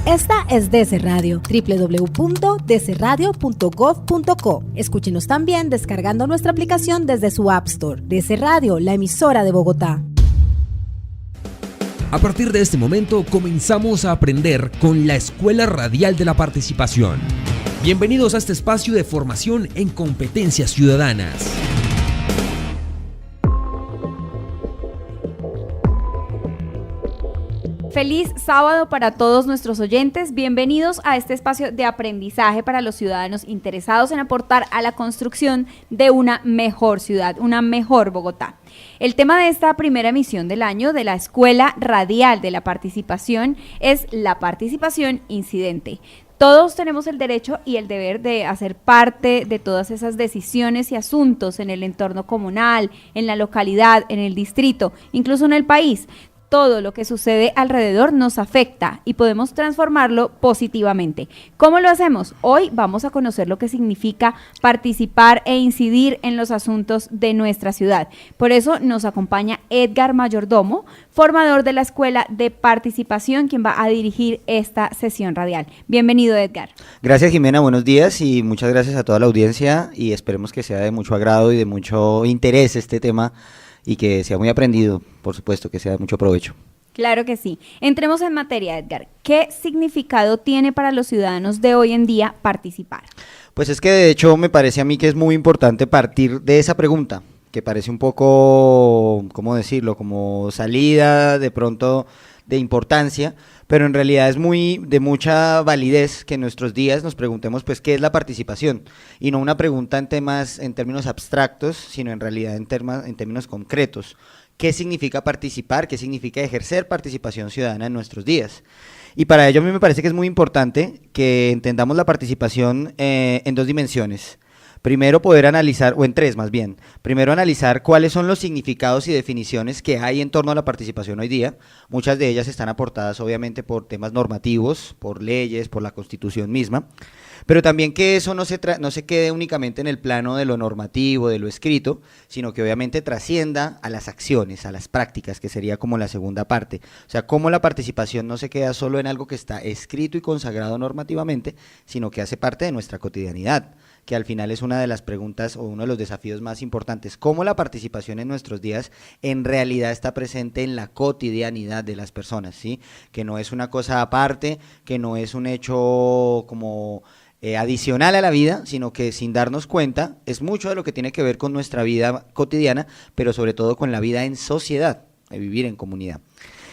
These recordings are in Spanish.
Esta es DC Radio, www.dcradio.gov.co. Escúchenos también descargando nuestra aplicación desde su App Store. DC Radio, la emisora de Bogotá. A partir de este momento comenzamos a aprender con la Escuela Radial de la Participación. Bienvenidos a este espacio de formación en competencias ciudadanas. Feliz sábado para todos nuestros oyentes. Bienvenidos a este espacio de aprendizaje para los ciudadanos interesados en aportar a la construcción de una mejor ciudad, una mejor Bogotá. El tema de esta primera emisión del año de la Escuela Radial de la Participación es la participación incidente. Todos tenemos el derecho y el deber de hacer parte de todas esas decisiones y asuntos en el entorno comunal, en la localidad, en el distrito, incluso en el país. Todo lo que sucede alrededor nos afecta y podemos transformarlo positivamente. ¿Cómo lo hacemos? Hoy vamos a conocer lo que significa participar e incidir en los asuntos de nuestra ciudad. Por eso nos acompaña Edgar Mayordomo, formador de la Escuela de Participación, quien va a dirigir esta sesión radial. Bienvenido, Edgar. Gracias, Jimena, buenos días y muchas gracias a toda la audiencia y esperemos que sea de mucho agrado y de mucho interés este tema y que sea muy aprendido, por supuesto, que sea de mucho provecho. Claro que sí. Entremos en materia, Edgar. ¿Qué significado tiene para los ciudadanos de hoy en día participar? Pues es que de hecho me parece a mí que es muy importante partir de esa pregunta, que parece un poco, ¿cómo decirlo?, como salida de pronto de importancia, pero en realidad es de mucha validez que en nuestros días nos preguntemos pues qué es la participación, y no una pregunta en términos abstractos, sino en realidad en términos concretos. ¿Qué significa participar? ¿Qué significa ejercer participación ciudadana en nuestros días? Y para ello a mí me parece que es muy importante que entendamos la participación en dos dimensiones. Primero poder analizar, o en tres más bien, primero analizar cuáles son los significados y definiciones que hay en torno a la participación hoy día. Muchas de ellas están aportadas obviamente por temas normativos, por leyes, por la Constitución misma, pero también que eso no se quede únicamente en el plano de lo normativo, de lo escrito, sino que obviamente trascienda a las acciones, a las prácticas, que sería como la segunda parte. O sea, cómo la participación no se queda solo en algo que está escrito y consagrado normativamente, sino que hace parte de nuestra cotidianidad, que al final es una de las preguntas o uno de los desafíos más importantes, cómo la participación en nuestros días en realidad está presente en la cotidianidad de las personas, ¿sí? Que no es una cosa aparte, que no es un hecho como adicional a la vida, sino que sin darnos cuenta es mucho de lo que tiene que ver con nuestra vida cotidiana, pero sobre todo con la vida en sociedad, de vivir en comunidad.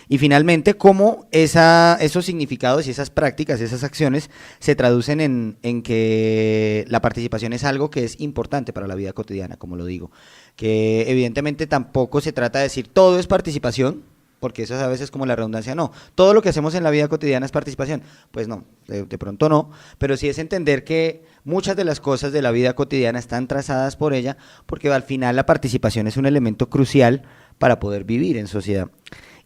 Y finalmente, cómo esos significados y esas prácticas, esas acciones, se traducen en que la participación es algo que es importante para la vida cotidiana, como lo digo. Que evidentemente tampoco se trata de decir todo es participación, porque eso es a veces como la redundancia, no, todo lo que hacemos en la vida cotidiana es participación. Pues no, de pronto no, pero sí es entender que muchas de las cosas de la vida cotidiana están trazadas por ella, porque al final la participación es un elemento crucial para poder vivir en sociedad.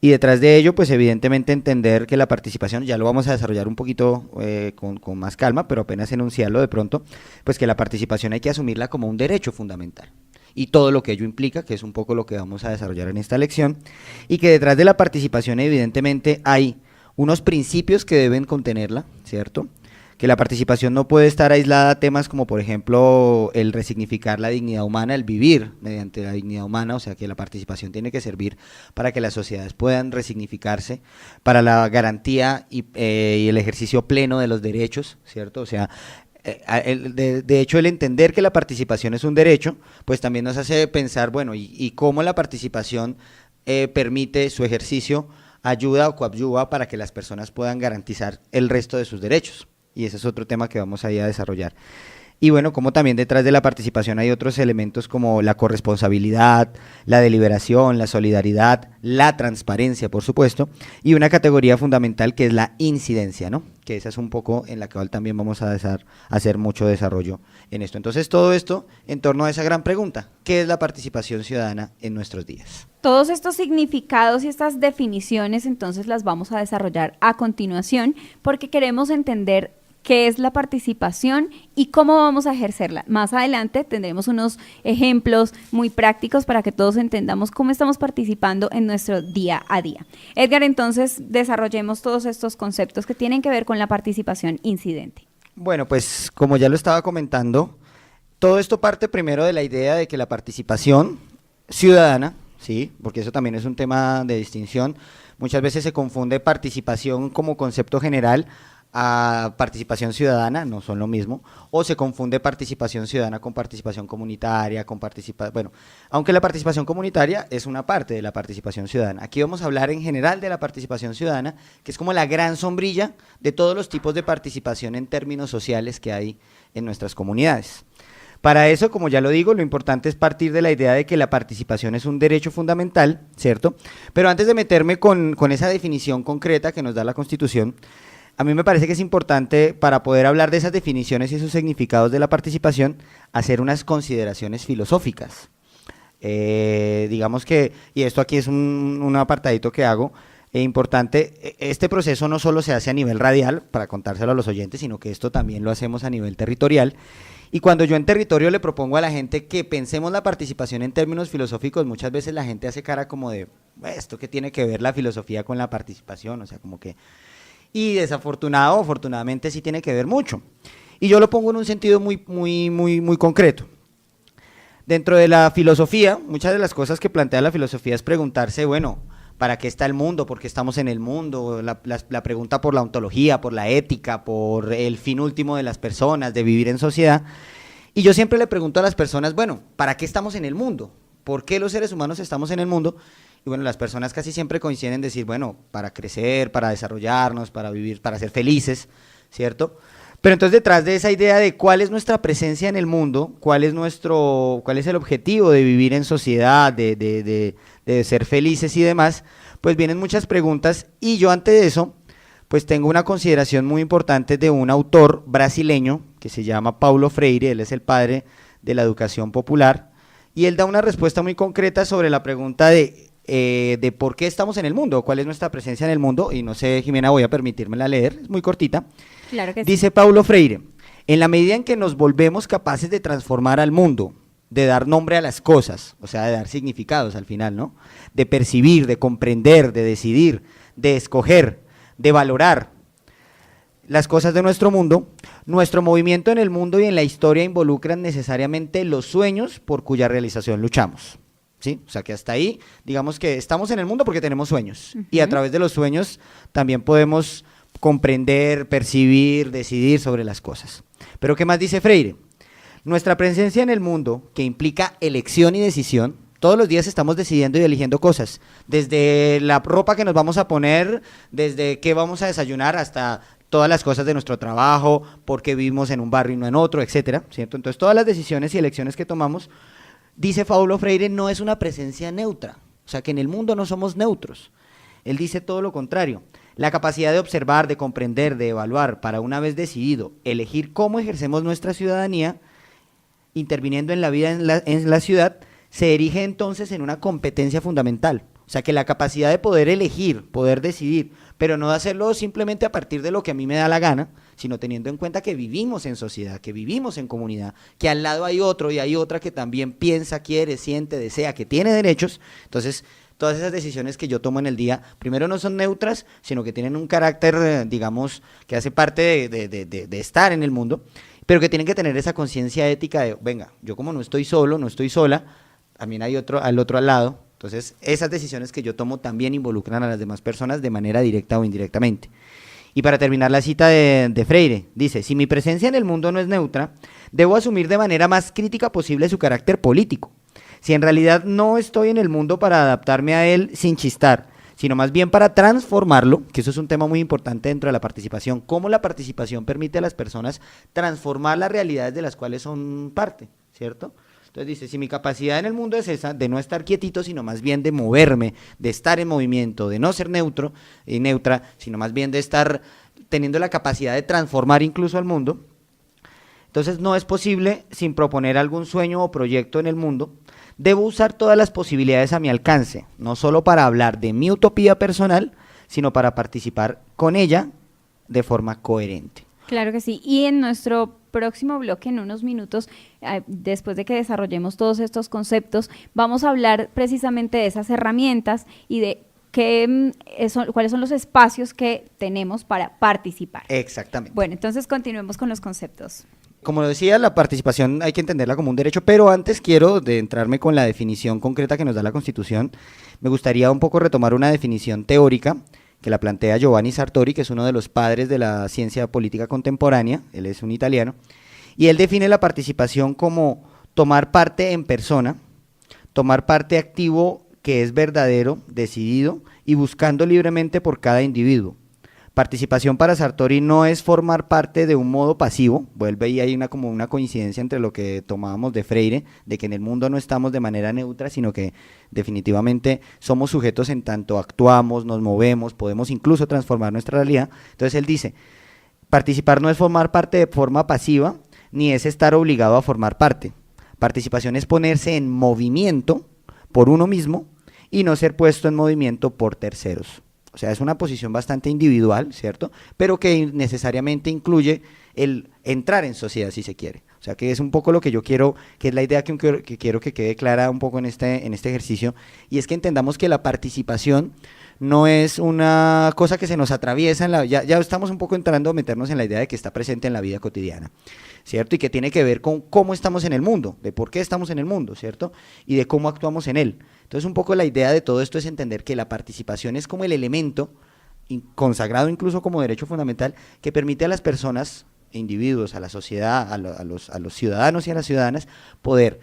Y detrás de ello, pues evidentemente entender que la participación, ya lo vamos a desarrollar un poquito con más calma, pero apenas enunciarlo de pronto, pues que la participación hay que asumirla como un derecho fundamental. Y todo lo que ello implica, que es un poco lo que vamos a desarrollar en esta lección, y que detrás de la participación evidentemente hay unos principios que deben contenerla, ¿cierto?, que la participación no puede estar aislada a temas como por ejemplo el resignificar la dignidad humana, el vivir mediante la dignidad humana, o sea que la participación tiene que servir para que las sociedades puedan resignificarse, para la garantía y el ejercicio pleno de los derechos, ¿cierto? O sea, de hecho el entender que la participación es un derecho, pues también nos hace pensar, bueno, y cómo la participación permite su ejercicio, ayuda o coadyuva para que las personas puedan garantizar el resto de sus derechos. Y ese es otro tema que vamos ahí a desarrollar. Y bueno, como también detrás de la participación hay otros elementos como la corresponsabilidad, la deliberación, la solidaridad, la transparencia, por supuesto, y una categoría fundamental que es la incidencia, ¿no? Que esa es un poco en la cual también vamos a hacer mucho desarrollo en esto. Entonces, todo esto en torno a esa gran pregunta, ¿qué es la participación ciudadana en nuestros días? Todos estos significados y estas definiciones entonces las vamos a desarrollar a continuación porque queremos entender qué es la participación y cómo vamos a ejercerla. Más adelante tendremos unos ejemplos muy prácticos para que todos entendamos cómo estamos participando en nuestro día a día. Edgar, entonces desarrollemos todos estos conceptos que tienen que ver con la participación incidente. Bueno, pues como ya lo estaba comentando, todo esto parte primero de la idea de que la participación ciudadana, sí, porque eso también es un tema de distinción, muchas veces se confunde participación como concepto general a participación ciudadana, no son lo mismo, o se confunde participación ciudadana con participación comunitaria, bueno, aunque la participación comunitaria es una parte de la participación ciudadana. Aquí vamos a hablar en general de la participación ciudadana, que es como la gran sombrilla de todos los tipos de participación en términos sociales que hay en nuestras comunidades. Para eso, como ya lo digo, lo importante es partir de la idea de que la participación es un derecho fundamental, ¿cierto? Pero antes de meterme con esa definición concreta que nos da la Constitución, a mí me parece que es importante, para poder hablar de esas definiciones y sus significados de la participación, hacer unas consideraciones filosóficas. Digamos que, y esto aquí es un apartadito que hago, importante, este proceso no solo se hace a nivel radial, para contárselo a los oyentes, sino que esto también lo hacemos a nivel territorial. Y cuando yo en territorio le propongo a la gente que pensemos la participación en términos filosóficos, muchas veces la gente hace cara como de, ¿esto qué tiene que ver la filosofía con la participación? O sea, como que... Y desafortunado o afortunadamente sí tiene que ver mucho. Y yo lo pongo en un sentido muy concreto. Dentro de la filosofía, muchas de las cosas que plantea la filosofía es preguntarse, bueno, ¿para qué está el mundo? ¿Por qué estamos en el mundo? La pregunta por la ontología, por la ética, por el fin último de las personas, de vivir en sociedad. Y yo siempre le pregunto a las personas, bueno, ¿para qué estamos en el mundo? ¿Por qué los seres humanos estamos en el mundo? Y bueno, las personas casi siempre coinciden en decir, bueno, para crecer, para desarrollarnos, para vivir, para ser felices, ¿cierto? Pero entonces detrás de esa idea de cuál es nuestra presencia en el mundo, cuál es el objetivo de vivir en sociedad, de ser felices y demás, pues vienen muchas preguntas, y yo ante eso, pues tengo una consideración muy importante de un autor brasileño que se llama Paulo Freire. Él es el padre de la educación popular, y él da una respuesta muy concreta sobre la pregunta de por qué estamos en el mundo, cuál es nuestra presencia en el mundo, y no sé, Jimena, voy a permitírmela leer, es muy cortita. Claro que sí. Dice Paulo Freire: en la medida en que nos volvemos capaces de transformar al mundo, de dar nombre a las cosas, o sea, de dar significados al final, ¿no? De percibir, de comprender, de decidir, de escoger, de valorar las cosas de nuestro mundo, nuestro movimiento en el mundo y en la historia involucran necesariamente los sueños por cuya realización luchamos. ¿Sí? O sea que hasta ahí, digamos que estamos en el mundo porque tenemos sueños, y a través de los sueños también podemos comprender, percibir, decidir sobre las cosas. Pero ¿qué más dice Freire? Nuestra presencia en el mundo, que implica elección y decisión, todos los días estamos decidiendo y eligiendo cosas, desde la ropa que nos vamos a poner, desde qué vamos a desayunar, hasta todas las cosas de nuestro trabajo, por qué vivimos en un barrio y no en otro, etcétera, ¿cierto? Entonces todas las decisiones y elecciones que tomamos, dice Paulo Freire, no es una presencia neutra, o sea que en el mundo no somos neutros. Él dice todo lo contrario: la capacidad de observar, de comprender, de evaluar, para una vez decidido elegir cómo ejercemos nuestra ciudadanía, interviniendo en la vida en la ciudad, se erige entonces en una competencia fundamental. O sea que la capacidad de poder elegir, poder decidir, pero no de hacerlo simplemente a partir de lo que a mí me da la gana, sino teniendo en cuenta que vivimos en sociedad, que vivimos en comunidad, que al lado hay otro y hay otra que también piensa, quiere, siente, desea, que tiene derechos. Entonces, todas esas decisiones que yo tomo en el día, primero no son neutras, sino que tienen un carácter, digamos, que hace parte de estar en el mundo, pero que tienen que tener esa conciencia ética de, venga, yo como no estoy solo, no estoy sola, también hay otro al lado. Entonces, esas decisiones que yo tomo también involucran a las demás personas de manera directa o indirectamente. Y para terminar la cita de Freire, dice: si mi presencia en el mundo no es neutra, debo asumir de manera más crítica posible su carácter político. Si en realidad no estoy en el mundo para adaptarme a él sin chistar, sino más bien para transformarlo, que eso es un tema muy importante dentro de la participación, cómo la participación permite a las personas transformar las realidades de las cuales son parte, ¿cierto? Entonces dice, si mi capacidad en el mundo es esa, de no estar quietito, sino más bien de moverme, de estar en movimiento, de no ser neutro y neutra, sino más bien de estar teniendo la capacidad de transformar incluso al mundo, entonces no es posible sin proponer algún sueño o proyecto en el mundo. Debo usar todas las posibilidades a mi alcance, no solo para hablar de mi utopía personal, sino para participar con ella de forma coherente. Claro que sí. Y en nuestro próximo bloque, en unos minutos, después de que desarrollemos todos estos conceptos, vamos a hablar precisamente de esas herramientas y de cuáles son los espacios que tenemos para participar. Exactamente. Bueno, entonces continuemos con los conceptos. Como lo decía, la participación hay que entenderla como un derecho, pero antes quiero de entrarme con la definición concreta que nos da la Constitución, me gustaría un poco retomar una definición teórica que la plantea Giovanni Sartori, que es uno de los padres de la ciencia política contemporánea, él es un italiano, y él define la participación como tomar parte en persona, tomar parte activo que es verdadero, decidido y buscando libremente por cada individuo. Participación para Sartori no es formar parte de un modo pasivo, vuelve y hay como una coincidencia entre lo que tomábamos de Freire, de que en el mundo no estamos de manera neutra, sino que definitivamente somos sujetos en tanto actuamos, nos movemos, podemos incluso transformar nuestra realidad. Entonces él dice, participar no es formar parte de forma pasiva, ni es estar obligado a formar parte. Participación es ponerse en movimiento por uno mismo y no ser puesto en movimiento por terceros. O sea, es una posición bastante individual, ¿cierto? Pero que necesariamente incluye el entrar en sociedad, si se quiere. O sea, que es un poco lo que yo quiero, que es la idea que quiero que quede clara un poco en este ejercicio, y es que entendamos que la participación no es una cosa que se nos atraviesa, ya estamos un poco entrando a meternos en la idea de que está presente en la vida cotidiana, ¿cierto? Y que tiene que ver con cómo estamos en el mundo, de por qué estamos en el mundo, ¿cierto? Y de cómo actuamos en él. Entonces, un poco la idea de todo esto es entender que la participación es como el elemento consagrado incluso como derecho fundamental que permite a las personas, individuos, a la sociedad, a los ciudadanos y a las ciudadanas poder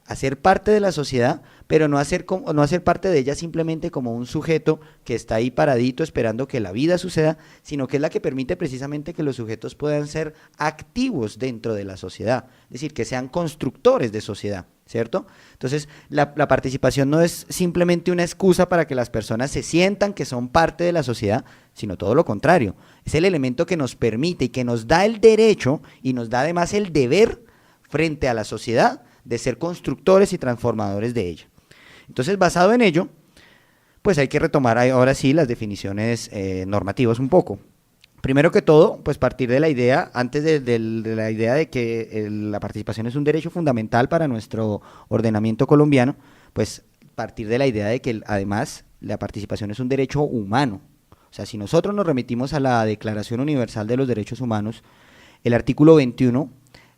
hacer parte de la sociedad, pero no hacer parte de ella simplemente como un sujeto que está ahí paradito esperando que la vida suceda, sino que es la que permite precisamente que los sujetos puedan ser activos dentro de la sociedad, es decir, que sean constructores de sociedad, ¿cierto? Entonces, la participación no es simplemente una excusa para que las personas se sientan que son parte de la sociedad, sino todo lo contrario, es el elemento que nos permite y que nos da el derecho y nos da además el deber frente a la sociedad de ser constructores y transformadores de ella. Entonces, basado en ello, pues hay que retomar ahora sí las definiciones normativas un poco. Primero que todo, pues partir de la idea, antes de la idea de que la participación es un derecho fundamental para nuestro ordenamiento colombiano, pues partir de la idea de que además la participación es un derecho humano. O sea, si nosotros nos remitimos a la Declaración Universal de los Derechos Humanos, el artículo 21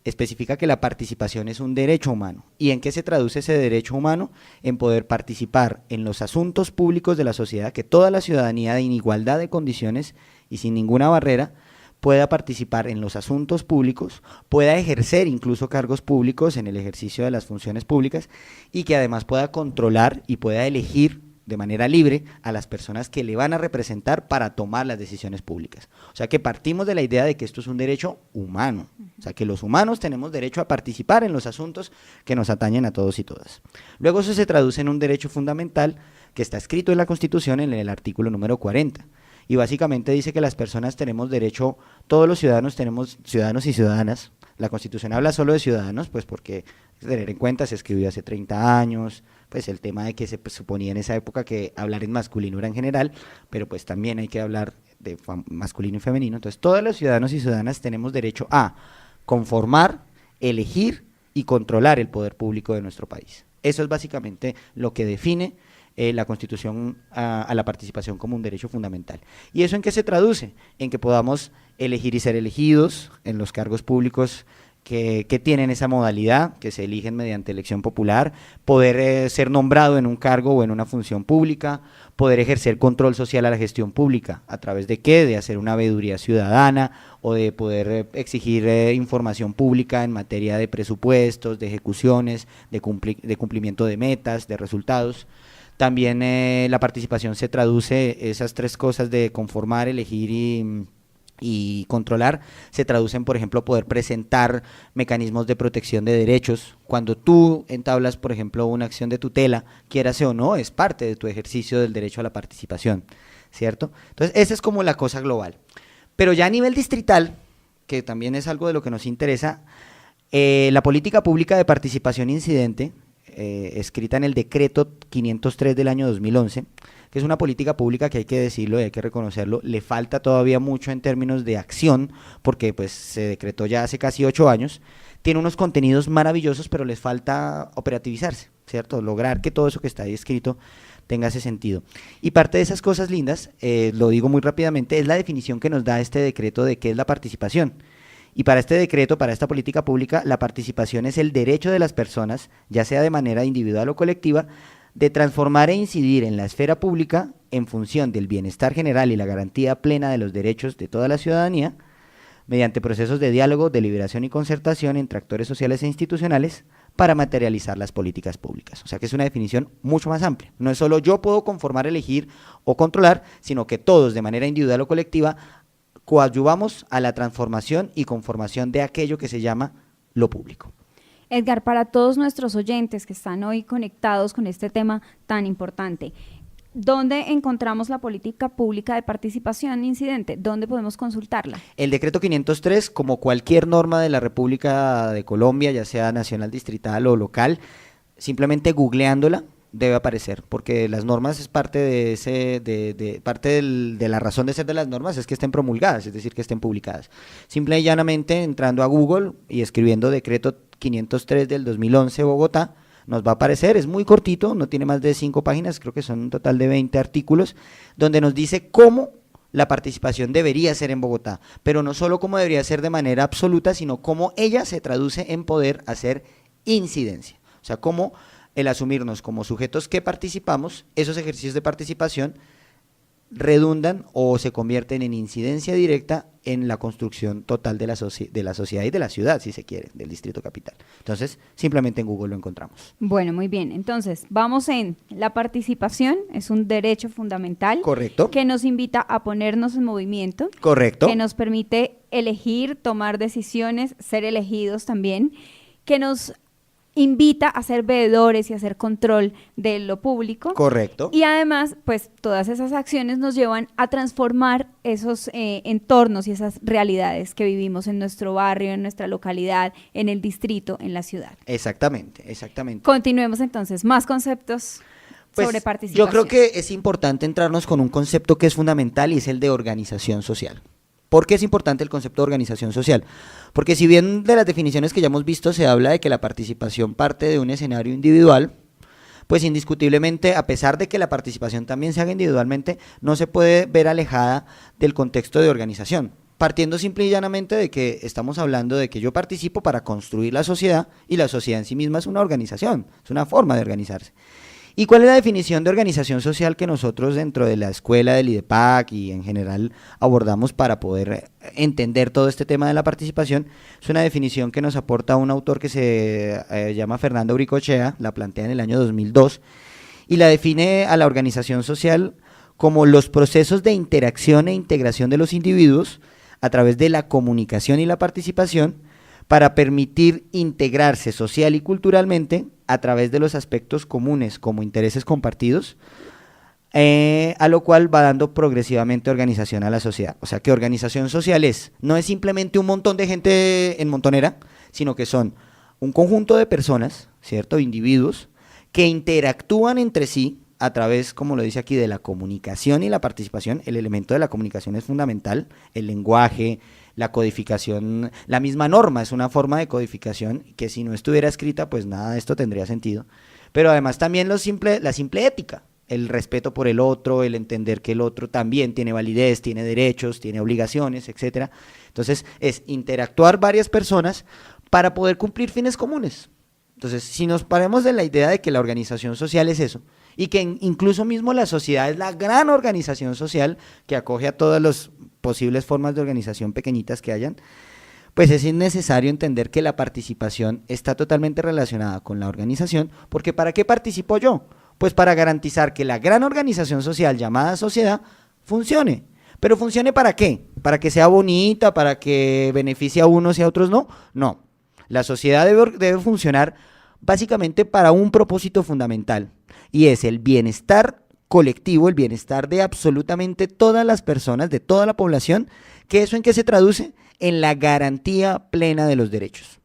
especifica que la participación es un derecho humano. ¿Y en qué se traduce ese derecho humano? En poder participar en los asuntos públicos de la sociedad, que toda la ciudadanía en igualdad de condiciones y sin ninguna barrera pueda participar en los asuntos públicos, pueda ejercer incluso cargos públicos en el ejercicio de las funciones públicas y que además pueda controlar y pueda elegir de manera libre a las personas que le van a representar para tomar las decisiones públicas. O sea que partimos de la idea de que esto es un derecho humano, o sea que los humanos tenemos derecho a participar en los asuntos que nos atañen a todos y todas. Luego eso se traduce en un derecho fundamental que está escrito en la Constitución en el artículo número 40, y básicamente dice que las personas tenemos derecho, todos los ciudadanos tenemos, ciudadanos y ciudadanas, la Constitución habla solo de ciudadanos, pues porque tener en cuenta, se escribió hace 30 años, pues el tema de que se suponía en esa época que hablar en masculino era en general, pero pues también hay que hablar de masculino y femenino. Entonces todos los ciudadanos y ciudadanas tenemos derecho a conformar, elegir y controlar el poder público de nuestro país. Eso es básicamente lo que define la Constitución a la participación como un derecho fundamental. ¿Y eso en qué se traduce? En que podamos elegir y ser elegidos en los cargos públicos que tienen esa modalidad, que se eligen mediante elección popular, poder ser nombrado en un cargo o en una función pública, poder ejercer control social a la gestión pública, ¿a través de qué? De hacer una veeduría ciudadana o de poder exigir información pública en materia de presupuestos, de ejecuciones, de cumplimiento de metas, de resultados. También la participación se traduce, esas tres cosas de conformar, elegir y controlar, se traducen, por ejemplo, poder presentar mecanismos de protección de derechos. Cuando tú entablas, por ejemplo, una acción de tutela, quieras o no, es parte de tu ejercicio del derecho a la participación, ¿cierto? Entonces, esa es como la cosa global. Pero ya a nivel distrital, que también es algo de lo que nos interesa, la política pública de participación incidente, escrita en el decreto 503 del año 2011, que es una política pública que hay que decirlo y hay que reconocerlo, le falta todavía mucho en términos de acción, porque pues se decretó ya hace casi 8 años, tiene unos contenidos maravillosos, pero les falta operativizarse, ¿cierto? Lograr que todo eso que está ahí escrito tenga ese sentido. Y parte de esas cosas lindas, lo digo muy rápidamente, es la definición que nos da este decreto de qué es la participación. Y para este decreto, para esta política pública, la participación es el derecho de las personas, ya sea de manera individual o colectiva, de transformar e incidir en la esfera pública en función del bienestar general y la garantía plena de los derechos de toda la ciudadanía, mediante procesos de diálogo, deliberación y concertación entre actores sociales e institucionales para materializar las políticas públicas. O sea que es una definición mucho más amplia. No es solo yo puedo conformar, elegir o controlar, sino que todos de manera individual o colectiva coadyuvamos a la transformación y conformación de aquello que se llama lo público. Edgar, para todos nuestros oyentes que están hoy conectados con este tema tan importante, ¿dónde encontramos la política pública de participación incidente? ¿Dónde podemos consultarla? El decreto 503, como cualquier norma de la República de Colombia, ya sea nacional, distrital o local, simplemente googleándola debe aparecer, porque las normas es parte de la razón de ser de las normas es que estén promulgadas, es decir, que estén publicadas. Simple y llanamente entrando a Google y escribiendo decreto 503 del 2011 Bogotá, nos va a aparecer, es muy cortito, no tiene más de 5 páginas, creo que son un total de 20 artículos, donde nos dice cómo la participación debería ser en Bogotá, pero no solo cómo debería ser de manera absoluta, sino cómo ella se traduce en poder hacer incidencia, o sea, cómo el asumirnos como sujetos que participamos, esos ejercicios de participación redundan o se convierten en incidencia directa en la construcción total de la sociedad y de la ciudad, si se quiere, del distrito capital. Entonces, simplemente en Google lo encontramos. Bueno, muy bien. Entonces, vamos en la participación, es un derecho fundamental. Correcto. Que nos invita a ponernos en movimiento. Correcto. Que nos permite elegir, tomar decisiones, ser elegidos también, que nos invita a ser veedores y a hacer control de lo público. Correcto. Y además, pues todas esas acciones nos llevan a transformar esos entornos y esas realidades que vivimos en nuestro barrio, en nuestra localidad, en el distrito, en la ciudad. Exactamente, exactamente. Continuemos entonces, más conceptos sobre participación. Yo creo que es importante entrarnos con un concepto que es fundamental y es el de organización social. ¿Por qué es importante el concepto de organización social? Porque si bien de las definiciones que ya hemos visto se habla de que la participación parte de un escenario individual, pues indiscutiblemente, a pesar de que la participación también se haga individualmente, no se puede ver alejada del contexto de organización, partiendo simple y llanamente de que estamos hablando de que yo participo para construir la sociedad y la sociedad en sí misma es una organización, es una forma de organizarse. ¿Y cuál es la definición de organización social que nosotros dentro de la escuela del IDEPAC y en general abordamos para poder entender todo este tema de la participación? Es una definición que nos aporta un autor que se llama Fernando Bricochea, la plantea en el año 2002, y la define a la organización social como los procesos de interacción e integración de los individuos a través de la comunicación y la participación para permitir integrarse social y culturalmente a través de los aspectos comunes como intereses compartidos, a lo cual va dando progresivamente organización a la sociedad. O sea que organización social no es simplemente un montón de gente en montonera, sino que son un conjunto de personas, ¿cierto? Individuos que interactúan entre sí a través, como lo dice aquí, de la comunicación y la participación. El elemento de la comunicación es fundamental, el lenguaje, la codificación, la misma norma es una forma de codificación que si no estuviera escrita, pues nada de esto tendría sentido. Pero además también la simple ética, el respeto por el otro, el entender que el otro también tiene validez, tiene derechos, tiene obligaciones, etcétera. Entonces es interactuar varias personas para poder cumplir fines comunes. Entonces, si nos paremos de la idea de que la organización social es eso, y que incluso mismo la sociedad es la gran organización social que acoge a todas las posibles formas de organización pequeñitas que hayan, pues es necesario entender que la participación está totalmente relacionada con la organización, porque ¿para qué participo yo? Pues para garantizar que la gran organización social llamada sociedad funcione. ¿Pero funcione para qué? ¿Para que sea bonita? ¿Para que beneficie a unos y a otros no? No. La sociedad debe funcionar básicamente para un propósito fundamental, y es el bienestar colectivo, el bienestar de absolutamente todas las personas, de toda la población, que eso en qué se traduce, en la garantía plena de los derechos.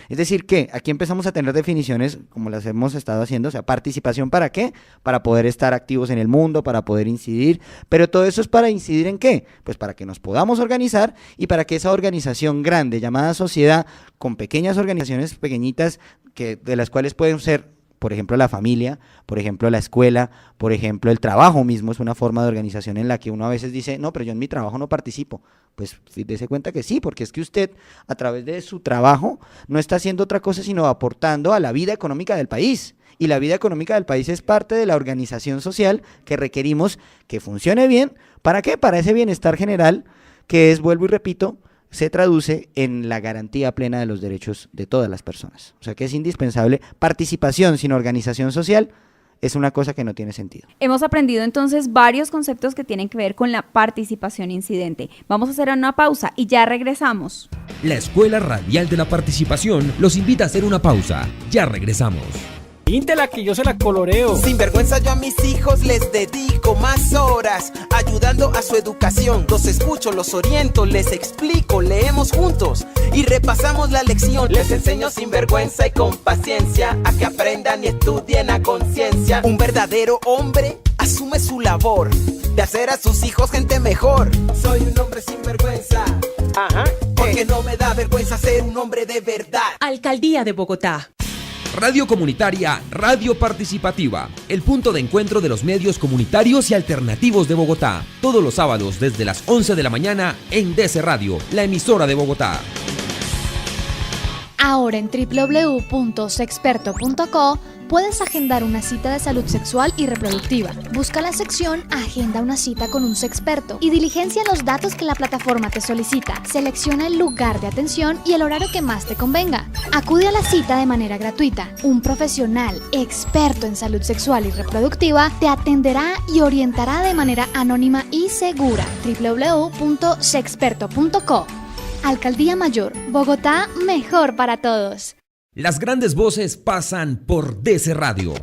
Es decir, que aquí empezamos a tener definiciones como las hemos estado haciendo, o sea, participación ¿para qué? Para poder estar activos en el mundo, para poder incidir, pero todo eso es para incidir ¿en qué? Pues para que nos podamos organizar y para que esa organización grande llamada sociedad, con pequeñas organizaciones pequeñitas de las cuales pueden ser, por ejemplo, la familia, por ejemplo, la escuela, por ejemplo, el trabajo mismo es una forma de organización en la que uno a veces dice, no, pero yo en mi trabajo no participo. Pues dése cuenta que sí, porque es que usted a través de su trabajo no está haciendo otra cosa sino aportando a la vida económica del país. Y la vida económica del país es parte de la organización social que requerimos que funcione bien. ¿Para qué? Para ese bienestar general que es, vuelvo y repito, se traduce en la garantía plena de los derechos de todas las personas. O sea que es indispensable. Participación sin organización social es una cosa que no tiene sentido. Hemos aprendido entonces varios conceptos que tienen que ver con la participación incidente. Vamos a hacer una pausa y ya regresamos. La Escuela Radial de la Participación los invita a hacer una pausa. Ya regresamos. Píntela que yo se la coloreo. Sin vergüenza yo a mis hijos les dedico más horas, ayudando a su educación. Los escucho, los oriento, les explico, leemos juntos y repasamos la lección. Les enseño sin vergüenza y con paciencia a que aprendan y estudien a conciencia. Un verdadero hombre asume su labor de hacer a sus hijos gente mejor. Soy un hombre sin vergüenza, porque no me da vergüenza ser un hombre de verdad. Alcaldía de Bogotá. Radio Comunitaria, Radio Participativa, el punto de encuentro de los medios comunitarios y alternativos de Bogotá. Todos los sábados desde las 11 de la mañana en DC Radio, la emisora de Bogotá. Ahora en www.sexperto.co puedes agendar una cita de salud sexual y reproductiva. Busca la sección Agenda una cita con un sexperto y diligencia los datos que la plataforma te solicita. Selecciona el lugar de atención y el horario que más te convenga. Acude a la cita de manera gratuita. Un profesional experto en salud sexual y reproductiva te atenderá y orientará de manera anónima y segura. www.sexperto.co. Alcaldía Mayor, Bogotá, mejor para todos. Las grandes voces pasan por DC Radio.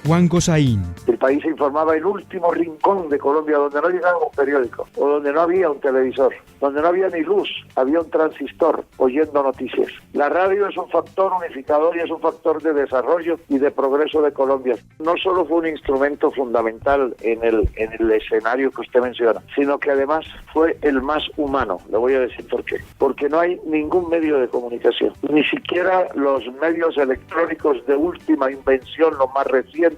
Juan Gozaín. El país se informaba en el último rincón de Colombia donde no llegaba un periódico, o donde no había un televisor, donde no había ni luz, había un transistor oyendo noticias. La radio es un factor unificador y es un factor de desarrollo y de progreso de Colombia. No solo fue un instrumento fundamental en el escenario que usted menciona, sino que además fue el más humano. Le voy a decir por qué. Porque no hay ningún medio de comunicación, ni siquiera los medios electrónicos de última invención, los más recientes,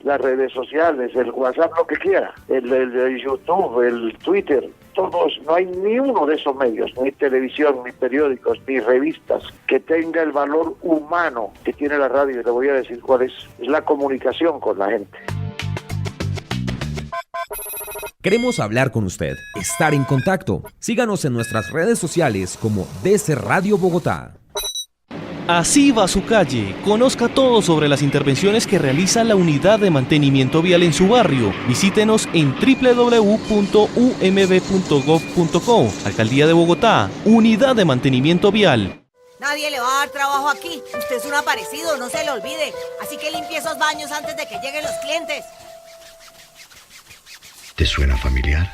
las redes sociales, el WhatsApp, lo que quiera, el YouTube, el Twitter, todos, no hay ni uno de esos medios, ni televisión, ni periódicos, ni revistas, que tenga el valor humano que tiene la radio. Y le voy a decir cuál es la comunicación con la gente. Queremos hablar con usted, estar en contacto. Síganos en nuestras redes sociales como DC Radio Bogotá. Así va su calle. Conozca todo sobre las intervenciones que realiza la Unidad de Mantenimiento Vial en su barrio. Visítenos en www.umb.gov.co. Alcaldía de Bogotá, Unidad de Mantenimiento Vial. Nadie le va a dar trabajo aquí. Usted es un aparecido, no se le olvide. Así que limpie esos baños antes de que lleguen los clientes. ¿Te suena familiar?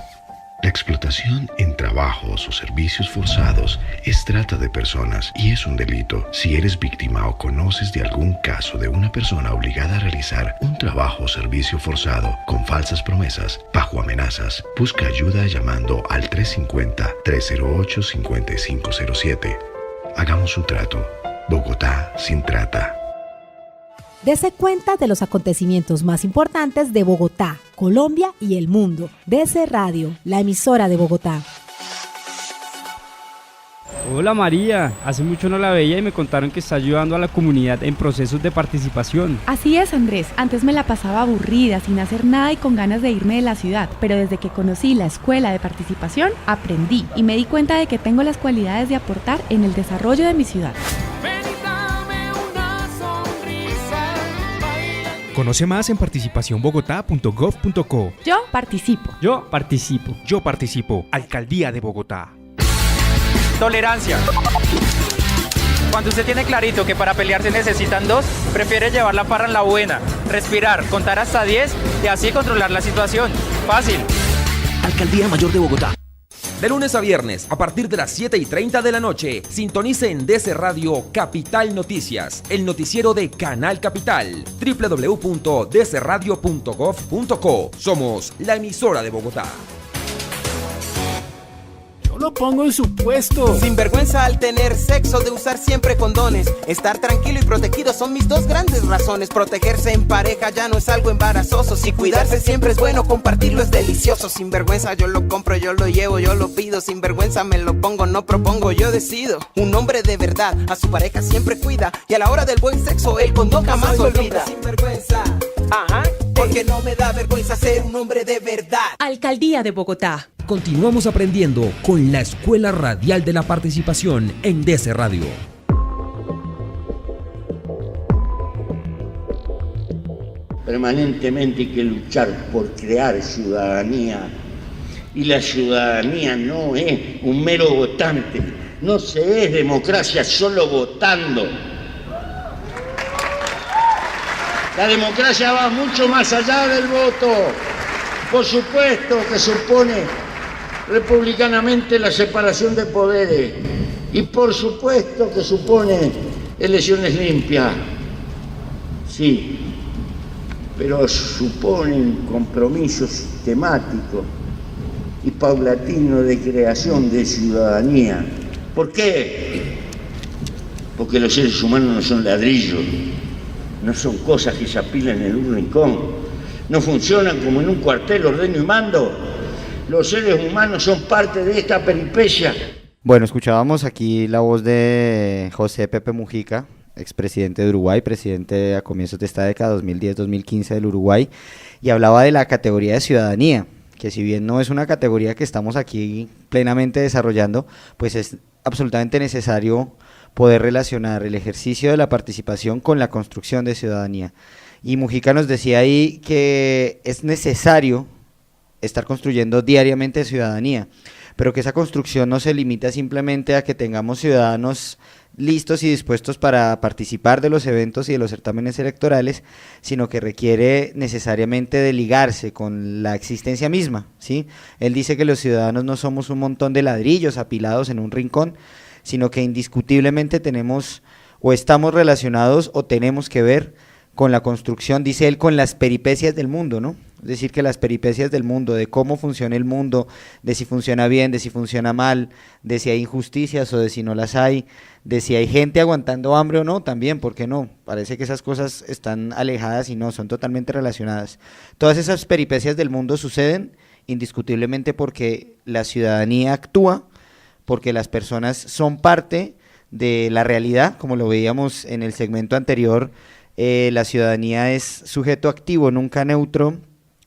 La explotación en trabajos o servicios forzados es trata de personas y es un delito. Si eres víctima o conoces de algún caso de una persona obligada a realizar un trabajo o servicio forzado con falsas promesas, bajo amenazas, busca ayuda llamando al 350-308-5507. Hagamos un trato. Bogotá sin trata. Dese cuenta de los acontecimientos más importantes de Bogotá, Colombia y el mundo. DC Radio, la emisora de Bogotá. Hola María, hace mucho no la veía y me contaron que está ayudando a la comunidad en procesos de participación. Así es, Andrés, antes me la pasaba aburrida, sin hacer nada y con ganas de irme de la ciudad, pero desde que conocí la escuela de participación, aprendí y me di cuenta de que tengo las cualidades de aportar en el desarrollo de mi ciudad. Conoce más en participacionbogotá.gov.co. Yo participo. Yo participo. Yo participo. Alcaldía de Bogotá. Tolerancia. Cuando usted tiene clarito que para pelear se necesitan dos, prefiere llevar la parra en la buena, respirar, contar hasta 10 y así controlar la situación. Fácil. Alcaldía Mayor de Bogotá. De lunes a viernes, a partir de las 7:30 de la noche, sintonice en DC Radio Capital Noticias, el noticiero de Canal Capital, www.dcradio.gov.co. Somos la emisora de Bogotá. Lo pongo en su puesto. Sinvergüenza al tener sexo, de usar siempre condones. Estar tranquilo y protegido son mis dos grandes razones. Protegerse en pareja ya no es algo embarazoso. Si cuidarse siempre es bueno, compartirlo es delicioso. Sinvergüenza yo lo compro, yo lo llevo, yo lo pido. Sinvergüenza me lo pongo, no propongo, yo decido. Un hombre de verdad a su pareja siempre cuida, y a la hora del buen sexo el condón jamás olvida. Sinvergüenza, ajá, porque no me da vergüenza ser un hombre de verdad. Alcaldía de Bogotá. Continuamos aprendiendo con la Escuela Radial de la Participación en DC Radio. Permanentemente hay que luchar por crear ciudadanía, y la ciudadanía no es un mero votante, no se es democracia solo votando. La democracia va mucho más allá del voto. Por supuesto que supone republicanamente la separación de poderes, y por supuesto que supone elecciones limpias, sí, pero supone un compromiso sistemático y paulatino de creación de ciudadanía. ¿Por qué? Porque los seres humanos no son ladrillos, no son cosas que se apilan en un rincón, no funcionan como en un cuartel ordeno y mando. Los seres humanos son parte de esta peripecia. Bueno, escuchábamos aquí la voz de José Pepe Mujica, expresidente de Uruguay, presidente a comienzos de esta década, 2010-2015 del Uruguay, y hablaba de la categoría de ciudadanía, que si bien no es una categoría que estamos aquí plenamente desarrollando, pues es absolutamente necesario poder relacionar el ejercicio de la participación con la construcción de ciudadanía. Y Mujica nos decía ahí que es necesario estar construyendo diariamente ciudadanía, pero que esa construcción no se limita simplemente a que tengamos ciudadanos listos y dispuestos para participar de los eventos y de los certámenes electorales, sino que requiere necesariamente de ligarse con la existencia misma, ¿sí? Él dice que los ciudadanos no somos un montón de ladrillos apilados en un rincón, sino que indiscutiblemente tenemos o estamos relacionados o tenemos que ver con la construcción, dice él, con las peripecias del mundo, ¿no? Es decir, que las peripecias del mundo, de cómo funciona el mundo, de si funciona bien, de si funciona mal, de si hay injusticias o de si no las hay, de si hay gente aguantando hambre o no, también, ¿por qué no? Parece que esas cosas están alejadas y no, son totalmente relacionadas. Todas esas peripecias del mundo suceden indiscutiblemente porque la ciudadanía actúa, porque las personas son parte de la realidad, como lo veíamos en el segmento anterior. La ciudadanía es sujeto activo, nunca neutro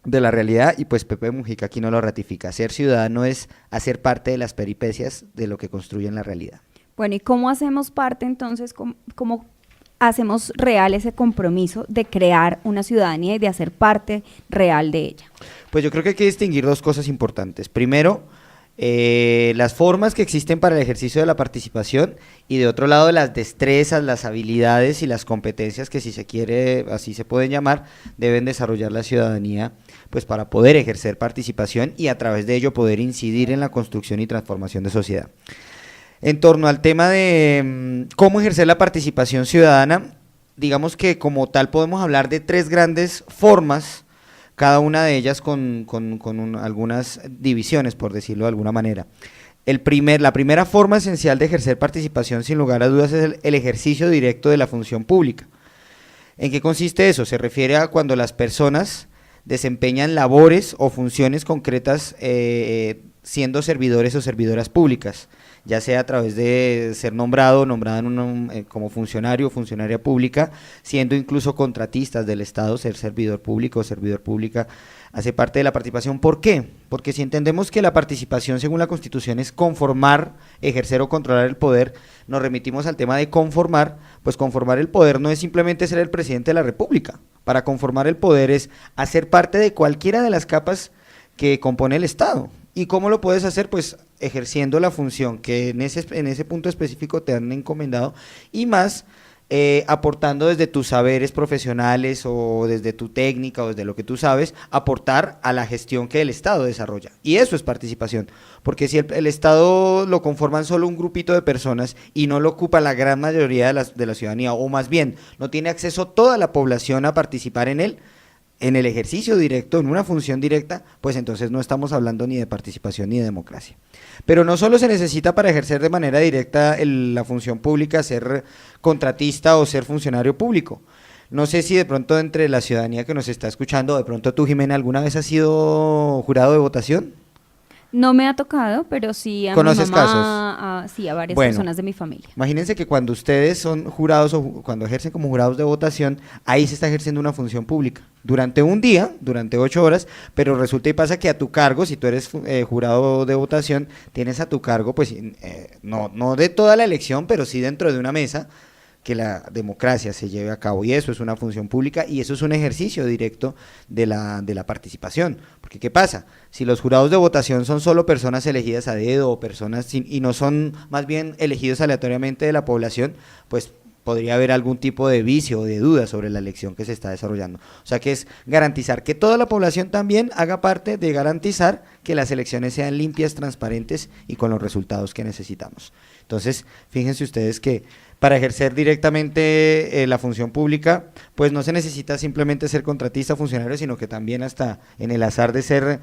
de la realidad, y pues Pepe Mujica aquí no lo ratifica. Ser ciudadano es hacer parte de las peripecias de lo que construyen la realidad. Bueno, ¿y cómo hacemos parte entonces, cómo hacemos real ese compromiso de crear una ciudadanía y de hacer parte real de ella? Pues yo creo que hay que distinguir dos cosas importantes. Primero, las formas que existen para el ejercicio de la participación, y de otro lado las destrezas, las habilidades y las competencias que, si se quiere, así se pueden llamar, deben desarrollar la ciudadanía pues para poder ejercer participación y a través de ello poder incidir en la construcción y transformación de sociedad. En torno al tema de cómo ejercer la participación ciudadana, digamos que como tal podemos hablar de tres grandes formas, cada una de ellas con algunas divisiones, por decirlo de alguna manera. La primera forma esencial de ejercer participación, sin lugar a dudas, es el ejercicio directo de la función pública. ¿En qué consiste eso? Se refiere a cuando las personas desempeñan labores o funciones concretas siendo servidores o servidoras públicas, ya sea a través de ser nombrada como funcionario o funcionaria pública, siendo incluso contratistas del Estado, ser servidor público o servidor pública, hace parte de la participación. ¿Por qué? Porque si entendemos que la participación según la Constitución es conformar, ejercer o controlar el poder, nos remitimos al tema de conformar. Pues conformar el poder no es simplemente ser el presidente de la República. Para conformar el poder es hacer parte de cualquiera de las capas que compone el Estado. ¿Y cómo lo puedes hacer? Pues ejerciendo la función que en ese punto específico te han encomendado, y más aportando desde tus saberes profesionales o desde tu técnica o desde lo que tú sabes, aportar a la gestión que el Estado desarrolla. Y eso es participación, porque si el Estado lo conforman solo un grupito de personas y no lo ocupa la gran mayoría de la ciudadanía, o más bien no tiene acceso toda la población a participar en él, en el ejercicio directo, en una función directa, pues entonces no estamos hablando ni de participación ni de democracia. Pero no solo se necesita para ejercer de manera directa la función pública ser contratista o ser funcionario público. No sé si de pronto entre la ciudadanía que nos está escuchando, de pronto tú, Jimena, ¿alguna vez has sido jurado de votación? No me ha tocado, pero sí a ¿Conoces mi mamá, casos? sí, a varias Bueno, personas de mi familia. Imagínense que cuando ustedes son jurados o cuando ejercen como jurados de votación, ahí se está ejerciendo una función pública. Durante un día, durante 8 horas, pero resulta y pasa que a tu cargo, si tú eres jurado de votación, tienes a tu cargo, pues, no de toda la elección, pero sí dentro de una mesa, que la democracia se lleve a cabo, y eso es una función pública y eso es un ejercicio directo de la participación, porque ¿qué pasa? Si los jurados de votación son solo personas elegidas a dedo o personas y no son más bien elegidos aleatoriamente de la población, pues podría haber algún tipo de vicio o de duda sobre la elección que se está desarrollando. O sea que es garantizar que toda la población también haga parte de garantizar que las elecciones sean limpias, transparentes y con los resultados que necesitamos. Entonces, fíjense ustedes que para ejercer directamente la función pública, pues no se necesita simplemente ser contratista o funcionario, sino que también hasta en el azar de ser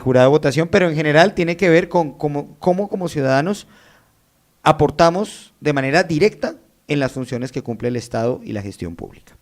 jurado de votación, pero en general tiene que ver con cómo como ciudadanos aportamos de manera directa en las funciones que cumple el Estado y la gestión pública.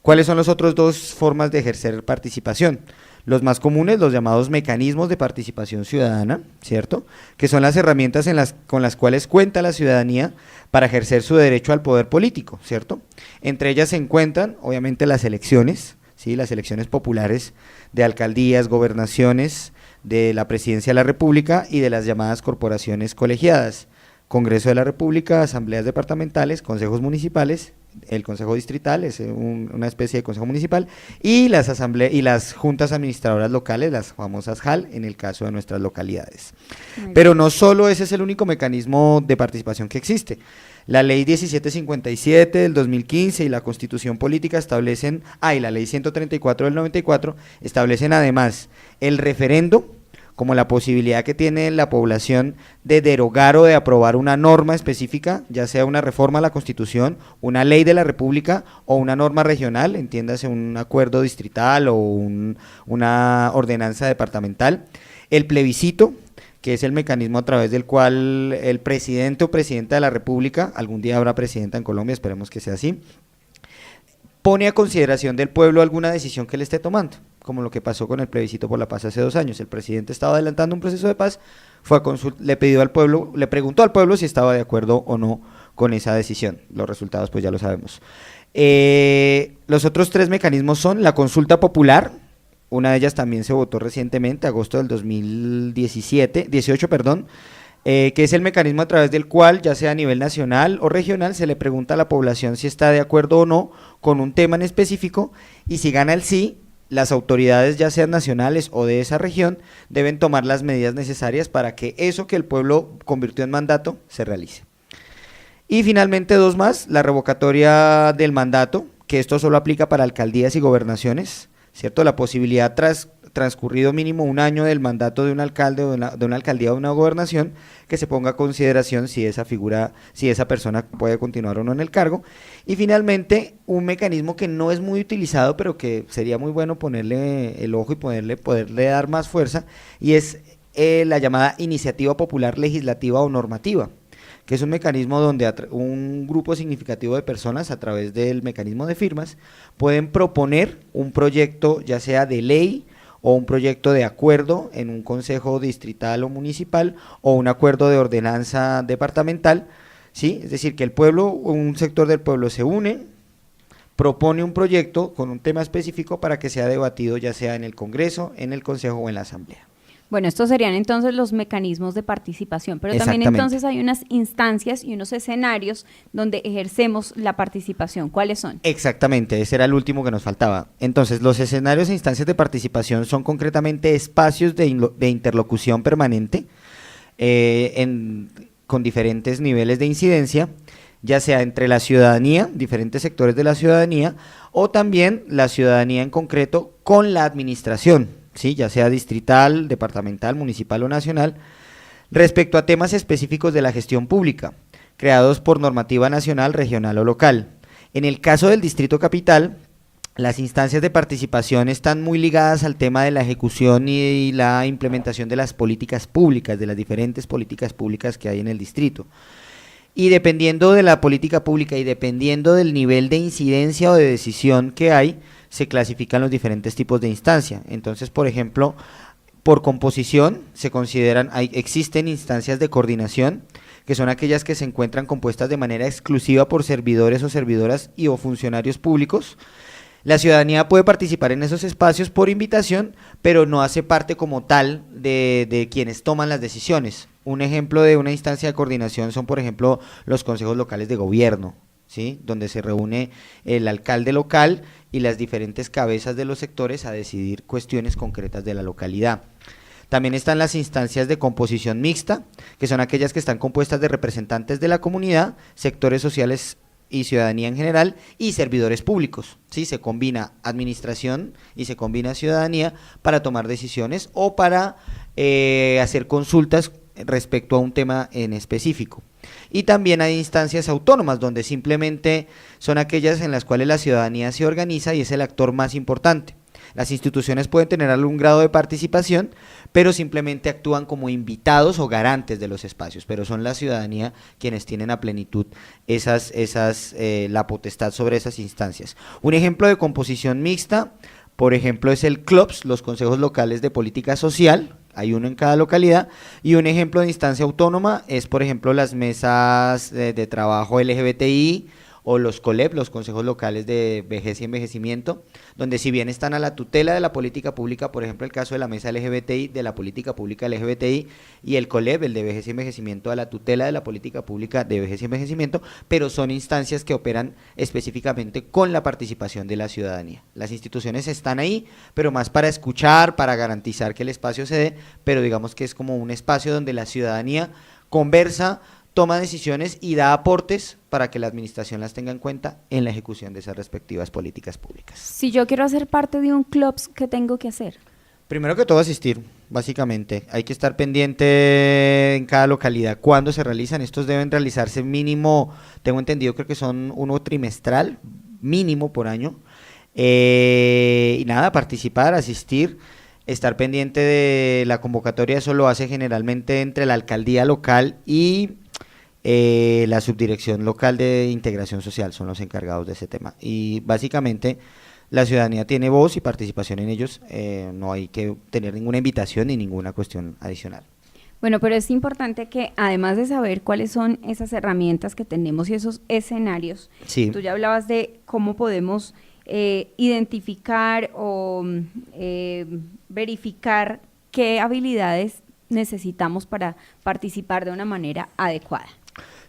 ¿Cuáles son las otras dos formas de ejercer participación? Los más comunes, los llamados mecanismos de participación ciudadana, ¿cierto? Que son las herramientas con las cuales cuenta la ciudadanía para ejercer su derecho al poder político, ¿cierto? Entre ellas se encuentran, obviamente, las elecciones, ¿sí? Las elecciones populares de alcaldías, gobernaciones, de la presidencia de la República y de las llamadas corporaciones colegiadas, Congreso de la República, asambleas departamentales, consejos municipales, el consejo distrital es una especie de consejo municipal, y las juntas administradoras locales, las famosas JAL, en el caso de nuestras localidades. Pero no solo ese es el único mecanismo de participación que existe. La ley 1757 del 2015 y la Constitución Política establecen, y la ley 134 del 94 establecen además el referendo como la posibilidad que tiene la población de derogar o de aprobar una norma específica, ya sea una reforma a la Constitución, una ley de la República o una norma regional, entiéndase un acuerdo distrital o una ordenanza departamental. El plebiscito, que es el mecanismo a través del cual el presidente o presidenta de la República, algún día habrá presidenta en Colombia, esperemos que sea así, pone a consideración del pueblo alguna decisión que le esté tomando, como lo que pasó con el plebiscito por la paz hace 2 años. El presidente estaba adelantando un proceso de paz, le preguntó al pueblo si estaba de acuerdo o no con esa decisión. Los resultados pues ya lo sabemos. Los otros 3 mecanismos son la consulta popular, una de ellas también se votó recientemente, agosto del 2018, que es el mecanismo a través del cual, ya sea a nivel nacional o regional, se le pregunta a la población si está de acuerdo o no con un tema en específico, y si gana el sí, las autoridades, ya sean nacionales o de esa región, deben tomar las medidas necesarias para que eso que el pueblo convirtió en mandato se realice. Y finalmente 2 más, la revocatoria del mandato, que esto solo aplica para alcaldías y gobernaciones, ¿cierto? La posibilidad transcurrido mínimo 1 año del mandato de un alcalde o de una alcaldía o de una gobernación, que se ponga a consideración si esa persona puede continuar o no en el cargo. Y finalmente, un mecanismo que no es muy utilizado, pero que sería muy bueno ponerle el ojo y poderle dar más fuerza, y es la llamada iniciativa popular legislativa o normativa, que es un mecanismo donde un grupo significativo de personas, a través del mecanismo de firmas, pueden proponer un proyecto, ya sea de ley o un proyecto de acuerdo en un consejo distrital o municipal, o un acuerdo de ordenanza departamental, ¿sí? Es decir, que el pueblo, un sector del pueblo se une, propone un proyecto con un tema específico para que sea debatido, ya sea en el Congreso, en el Consejo o en la Asamblea. Bueno, estos serían entonces los mecanismos de participación, pero también entonces hay unas instancias y unos escenarios donde ejercemos la participación. ¿Cuáles son? Exactamente, ese era el último que nos faltaba. Entonces, los escenarios e instancias de participación son concretamente espacios de interlocución permanente con diferentes niveles de incidencia, ya sea entre la ciudadanía, diferentes sectores de la ciudadanía, o también la ciudadanía en concreto con la administración, ¿sí? Ya sea distrital, departamental, municipal o nacional, respecto a temas específicos de la gestión pública, creados por normativa nacional, regional o local. En el caso del Distrito Capital, las instancias de participación están muy ligadas al tema de la ejecución y la implementación de las políticas públicas, de las diferentes políticas públicas que hay en el distrito. Y dependiendo de la política pública y dependiendo del nivel de incidencia o de decisión que hay, se clasifican los diferentes tipos de instancia. Entonces, por ejemplo, por composición se consideran, existen instancias de coordinación, que son aquellas que se encuentran compuestas de manera exclusiva por servidores o servidoras y o funcionarios públicos. La ciudadanía puede participar en esos espacios por invitación, pero no hace parte como tal de quienes toman las decisiones. Un ejemplo de una instancia de coordinación son, por ejemplo, los consejos locales de gobierno, ¿sí? Donde se reúne el alcalde local y las diferentes cabezas de los sectores a decidir cuestiones concretas de la localidad. También están las instancias de composición mixta, que son aquellas que están compuestas de representantes de la comunidad, sectores sociales y ciudadanía en general, y servidores públicos, ¿sí? Se combina administración y se combina ciudadanía para tomar decisiones o para hacer consultas respecto a un tema en específico. Y también hay instancias autónomas, donde simplemente son aquellas en las cuales la ciudadanía se organiza y es el actor más importante. Las instituciones pueden tener algún grado de participación, pero simplemente actúan como invitados o garantes de los espacios, pero son la ciudadanía quienes tienen a plenitud la potestad sobre esas instancias. Un ejemplo de composición mixta, por ejemplo, es el CLOPS, los consejos locales de política social, hay uno en cada localidad, y un ejemplo de instancia autónoma es, por ejemplo, las mesas de trabajo LGBTI, o los COLEP, los consejos locales de vejez y envejecimiento, donde si bien están a la tutela de la política pública, por ejemplo el caso de la mesa LGBTI, de la política pública LGBTI, y el COLEP, el de vejez y envejecimiento, a la tutela de la política pública de vejez y envejecimiento, pero son instancias que operan específicamente con la participación de la ciudadanía. Las instituciones están ahí, pero más para escuchar, para garantizar que el espacio se dé, pero digamos que es como un espacio donde la ciudadanía conversa, toma decisiones y da aportes para que la administración las tenga en cuenta en la ejecución de esas respectivas políticas públicas. Si yo quiero hacer parte de un club, ¿qué tengo que hacer? Primero que todo asistir, básicamente. Hay que estar pendiente en cada localidad cuándo se realizan. Estos deben realizarse mínimo, tengo entendido, creo que son uno trimestral, mínimo por año. Y nada, participar, asistir, estar pendiente de la convocatoria. Eso lo hace generalmente entre la alcaldía local y la subdirección local de integración social, son los encargados de ese tema, y básicamente la ciudadanía tiene voz y participación en ellos, no hay que tener ninguna invitación ni ninguna cuestión adicional. Bueno, pero es importante que además de saber cuáles son esas herramientas que tenemos y esos escenarios, sí. Tú ya hablabas de cómo podemos identificar o verificar qué habilidades necesitamos para participar de una manera adecuada.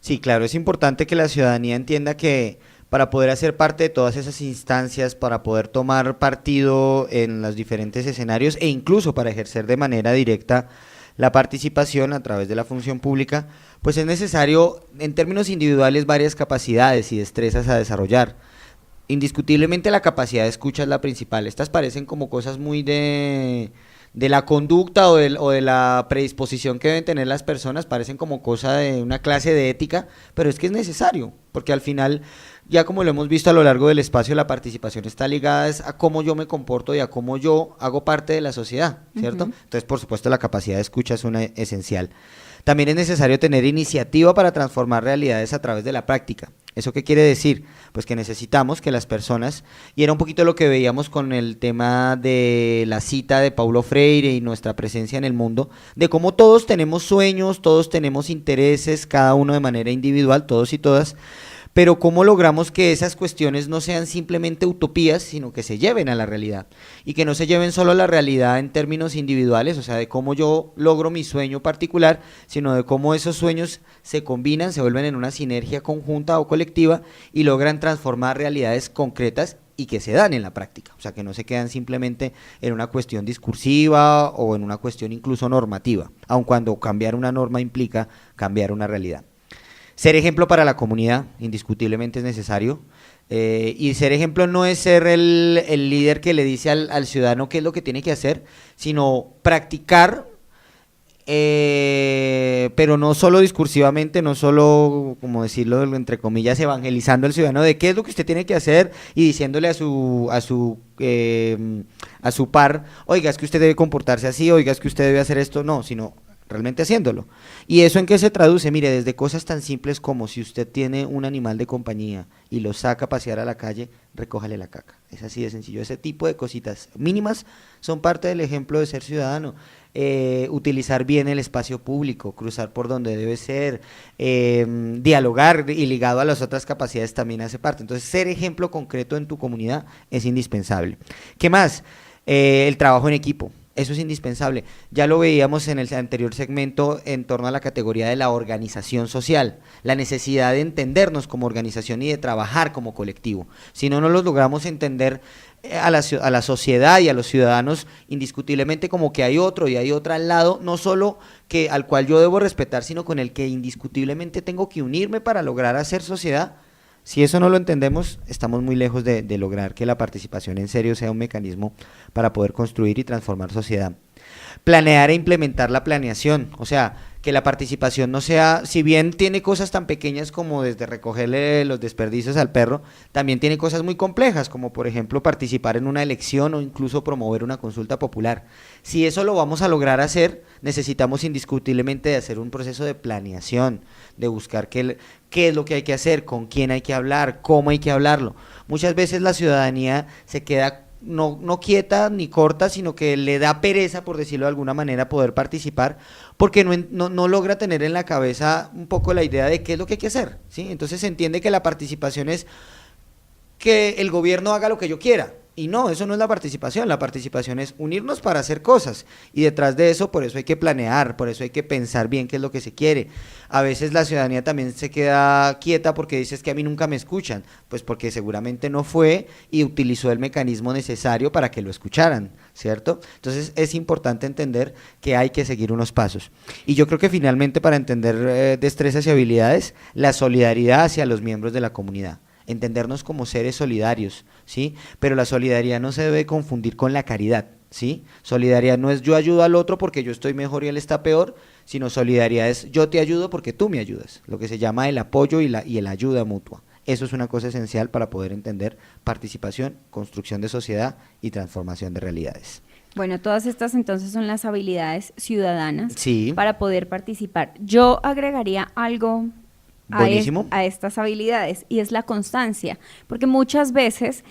Sí, claro, es importante que la ciudadanía entienda que para poder hacer parte de todas esas instancias, para poder tomar partido en los diferentes escenarios e incluso para ejercer de manera directa la participación a través de la función pública, pues es necesario en términos individuales varias capacidades y destrezas a desarrollar. Indiscutiblemente la capacidad de escucha es la principal. Estas parecen como cosas muy de la conducta o de la predisposición que deben tener las personas, parecen como cosa de una clase de ética, pero es que es necesario, porque al final, ya como lo hemos visto a lo largo del espacio, la participación está ligada a cómo yo me comporto y a cómo yo hago parte de la sociedad, ¿cierto? Entonces, por supuesto, la capacidad de escucha es una esencial. También es necesario tener iniciativa para transformar realidades a través de la práctica. ¿Eso qué quiere decir? Pues que necesitamos que las personas, y era un poquito lo que veíamos con el tema de la cita de Paulo Freire y nuestra presencia en el mundo, de cómo todos tenemos sueños, todos tenemos intereses, cada uno de manera individual, todos y todas, pero cómo logramos que esas cuestiones no sean simplemente utopías, sino que se lleven a la realidad, y que no se lleven solo a la realidad en términos individuales, o sea, de cómo yo logro mi sueño particular, sino de cómo esos sueños se combinan, se vuelven en una sinergia conjunta o colectiva y logran transformar realidades concretas y que se dan en la práctica, o sea, que no se quedan simplemente en una cuestión discursiva o en una cuestión incluso normativa, aun cuando cambiar una norma implica cambiar una realidad. Ser ejemplo para la comunidad, indiscutiblemente es necesario. Y ser ejemplo no es ser el líder que le dice al ciudadano qué es lo que tiene que hacer, sino practicar, pero no solo discursivamente, no solo, como decirlo entre comillas, evangelizando al ciudadano de qué es lo que usted tiene que hacer y diciéndole a su par, oiga, es que usted debe comportarse así, oiga, es que usted debe hacer esto, no, sino realmente haciéndolo. ¿Y eso en qué se traduce? Mire, desde cosas tan simples como si usted tiene un animal de compañía y lo saca a pasear a la calle, recójale la caca. Es así de sencillo. Ese tipo de cositas mínimas son parte del ejemplo de ser ciudadano. Utilizar bien el espacio público, cruzar por donde debe ser, dialogar, y ligado a las otras capacidades también hace parte. Entonces, ser ejemplo concreto en tu comunidad es indispensable. ¿Qué más? El trabajo en equipo. Eso es indispensable. Ya lo veíamos en el anterior segmento en torno a la categoría de la organización social, la necesidad de entendernos como organización y de trabajar como colectivo. Si no, no los logramos entender a la sociedad y a los ciudadanos indiscutiblemente como que hay otro y hay otra al lado, no solo que al cual yo debo respetar, sino con el que indiscutiblemente tengo que unirme para lograr hacer sociedad. Si eso no lo entendemos, estamos muy lejos de lograr que la participación en serio sea un mecanismo para poder construir y transformar sociedad. Planear e implementar la planeación, o sea, que la participación no sea, si bien tiene cosas tan pequeñas como desde recogerle los desperdicios al perro, también tiene cosas muy complejas, como por ejemplo participar en una elección o incluso promover una consulta popular. Si eso lo vamos a lograr hacer, necesitamos indiscutiblemente de hacer un proceso de planeación, de buscar qué es lo que hay que hacer, con quién hay que hablar, cómo hay que hablarlo. Muchas veces la ciudadanía se queda no quieta ni corta, sino que le da pereza, por decirlo de alguna manera, poder participar, porque no logra tener en la cabeza un poco la idea de qué es lo que hay que hacer, ¿sí? Entonces se entiende que la participación es que el gobierno haga lo que yo quiera, y no, eso no es la participación es unirnos para hacer cosas, y detrás de eso, por eso hay que planear, por eso hay que pensar bien qué es lo que se quiere. A veces la ciudadanía también se queda quieta porque dice es que a mí nunca me escuchan, pues porque seguramente no fue y utilizó el mecanismo necesario para que lo escucharan, ¿cierto? Entonces es importante entender que hay que seguir unos pasos. Y yo creo que finalmente, para entender destrezas y habilidades, la solidaridad hacia los miembros de la comunidad. Entendernos como seres solidarios, ¿sí? Pero la solidaridad no se debe confundir con la caridad, ¿sí? Solidaridad no es yo ayudo al otro porque yo estoy mejor y él está peor, sino solidaridad es yo te ayudo porque tú me ayudas, lo que se llama el apoyo y la ayuda mutua. Eso es una cosa esencial para poder entender participación, construcción de sociedad y transformación de realidades. Bueno, todas estas entonces son las habilidades ciudadanas, sí, para poder participar. Yo agregaría algo a estas habilidades, y es la constancia, porque muchas veces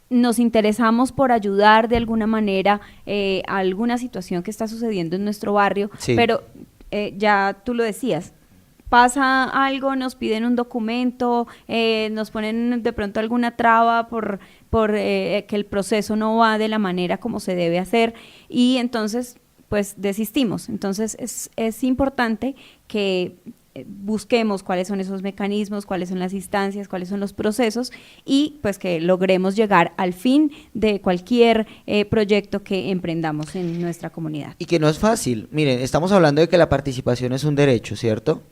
nos interesamos por ayudar de alguna manera a alguna situación que está sucediendo en nuestro barrio, sí, pero ya tú lo decías, pasa algo, nos piden un documento, nos ponen de pronto alguna traba por que el proceso no va de la manera como se debe hacer, y entonces pues desistimos. Entonces es importante que busquemos cuáles son esos mecanismos, cuáles son las instancias, cuáles son los procesos, y pues que logremos llegar al fin de cualquier proyecto que emprendamos en nuestra comunidad. Y que no es fácil. Miren, estamos hablando de que la participación es un derecho, ¿cierto?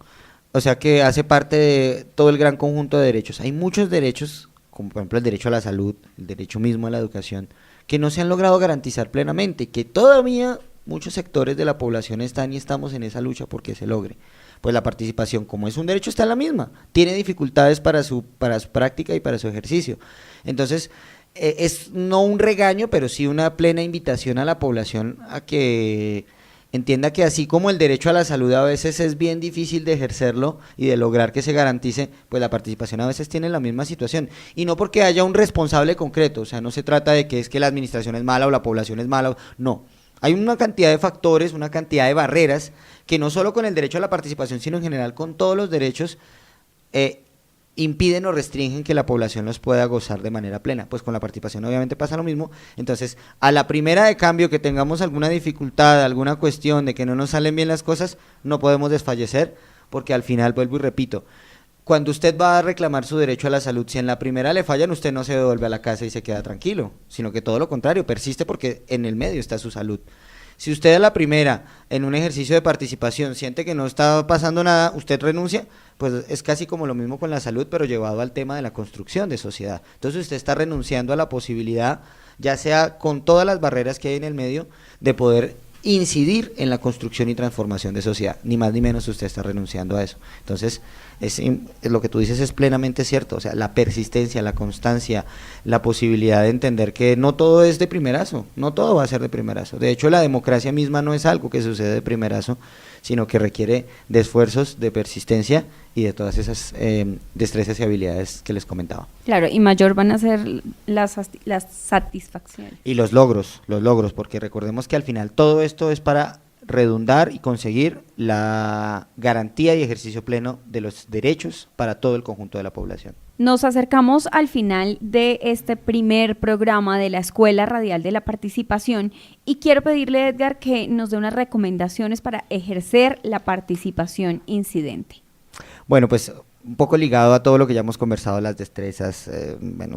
O sea que hace parte de todo el gran conjunto de derechos. Hay muchos derechos, como por ejemplo el derecho a la salud, el derecho mismo a la educación, que no se han logrado garantizar plenamente, y que todavía muchos sectores de la población están y estamos en esa lucha porque se logre. Pues la participación, como es un derecho, está en la misma, tiene dificultades para su práctica y para su ejercicio. Entonces, es no un regaño, pero sí una plena invitación a la población a que entienda que así como el derecho a la salud a veces es bien difícil de ejercerlo y de lograr que se garantice, pues la participación a veces tiene la misma situación, y no porque haya un responsable concreto, o sea, no se trata de que es que la administración es mala o la población es mala, no. Hay una cantidad de factores, una cantidad de barreras que no solo con el derecho a la participación, sino en general con todos los derechos impiden o restringen que la población los pueda gozar de manera plena. Pues con la participación obviamente pasa lo mismo. Entonces, a la primera de cambio que tengamos alguna dificultad, alguna cuestión de que no nos salen bien las cosas, no podemos desfallecer, porque al final, vuelvo y repito, cuando usted va a reclamar su derecho a la salud, si en la primera le fallan, usted no se devuelve a la casa y se queda tranquilo, sino que todo lo contrario, persiste porque en el medio está su salud. Si usted a la primera, en un ejercicio de participación, siente que no está pasando nada, usted renuncia, pues es casi como lo mismo con la salud, pero llevado al tema de la construcción de sociedad. Entonces usted está renunciando a la posibilidad, ya sea con todas las barreras que hay en el medio, de poder incidir en la construcción y transformación de sociedad. Ni más ni menos usted está renunciando a eso. Entonces, lo que tú dices es plenamente cierto, o sea, la persistencia, la constancia, la posibilidad de entender que no todo es de primerazo, no todo va a ser de primerazo. De hecho, la democracia misma no es algo que sucede de primerazo, sino que requiere de esfuerzos, de persistencia y de todas esas destrezas y habilidades que les comentaba. Claro, y mayor van a ser las satisfacciones. Y los logros, porque recordemos que al final todo esto es para redundar y conseguir la garantía y ejercicio pleno de los derechos para todo el conjunto de la población. Nos acercamos al final de este primer programa de la Escuela Radial de la Participación y quiero pedirle a Edgar que nos dé unas recomendaciones para ejercer la participación incidente. Bueno, pues un poco ligado a todo lo que ya hemos conversado, las destrezas,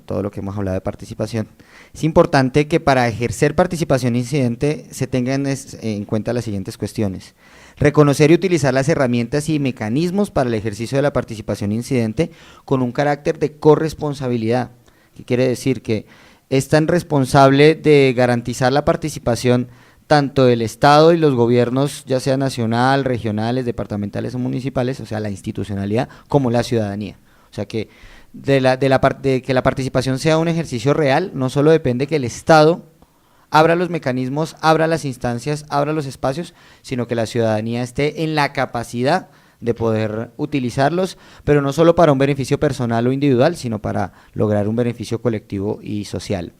todo lo que hemos hablado de participación. Es importante que para ejercer participación incidente se tengan en cuenta las siguientes cuestiones. Reconocer y utilizar las herramientas y mecanismos para el ejercicio de la participación incidente con un carácter de corresponsabilidad. ¿Qué quiere decir? Que es tan responsable de garantizar la participación tanto del Estado y los gobiernos, ya sea nacional, regionales, departamentales o municipales, o sea, la institucionalidad, como la ciudadanía. O sea, que de que la participación sea un ejercicio real, no solo depende que el Estado abra los mecanismos, abra las instancias, abra los espacios, sino que la ciudadanía esté en la capacidad de poder utilizarlos, pero no solo para un beneficio personal o individual, sino para lograr un beneficio colectivo y social.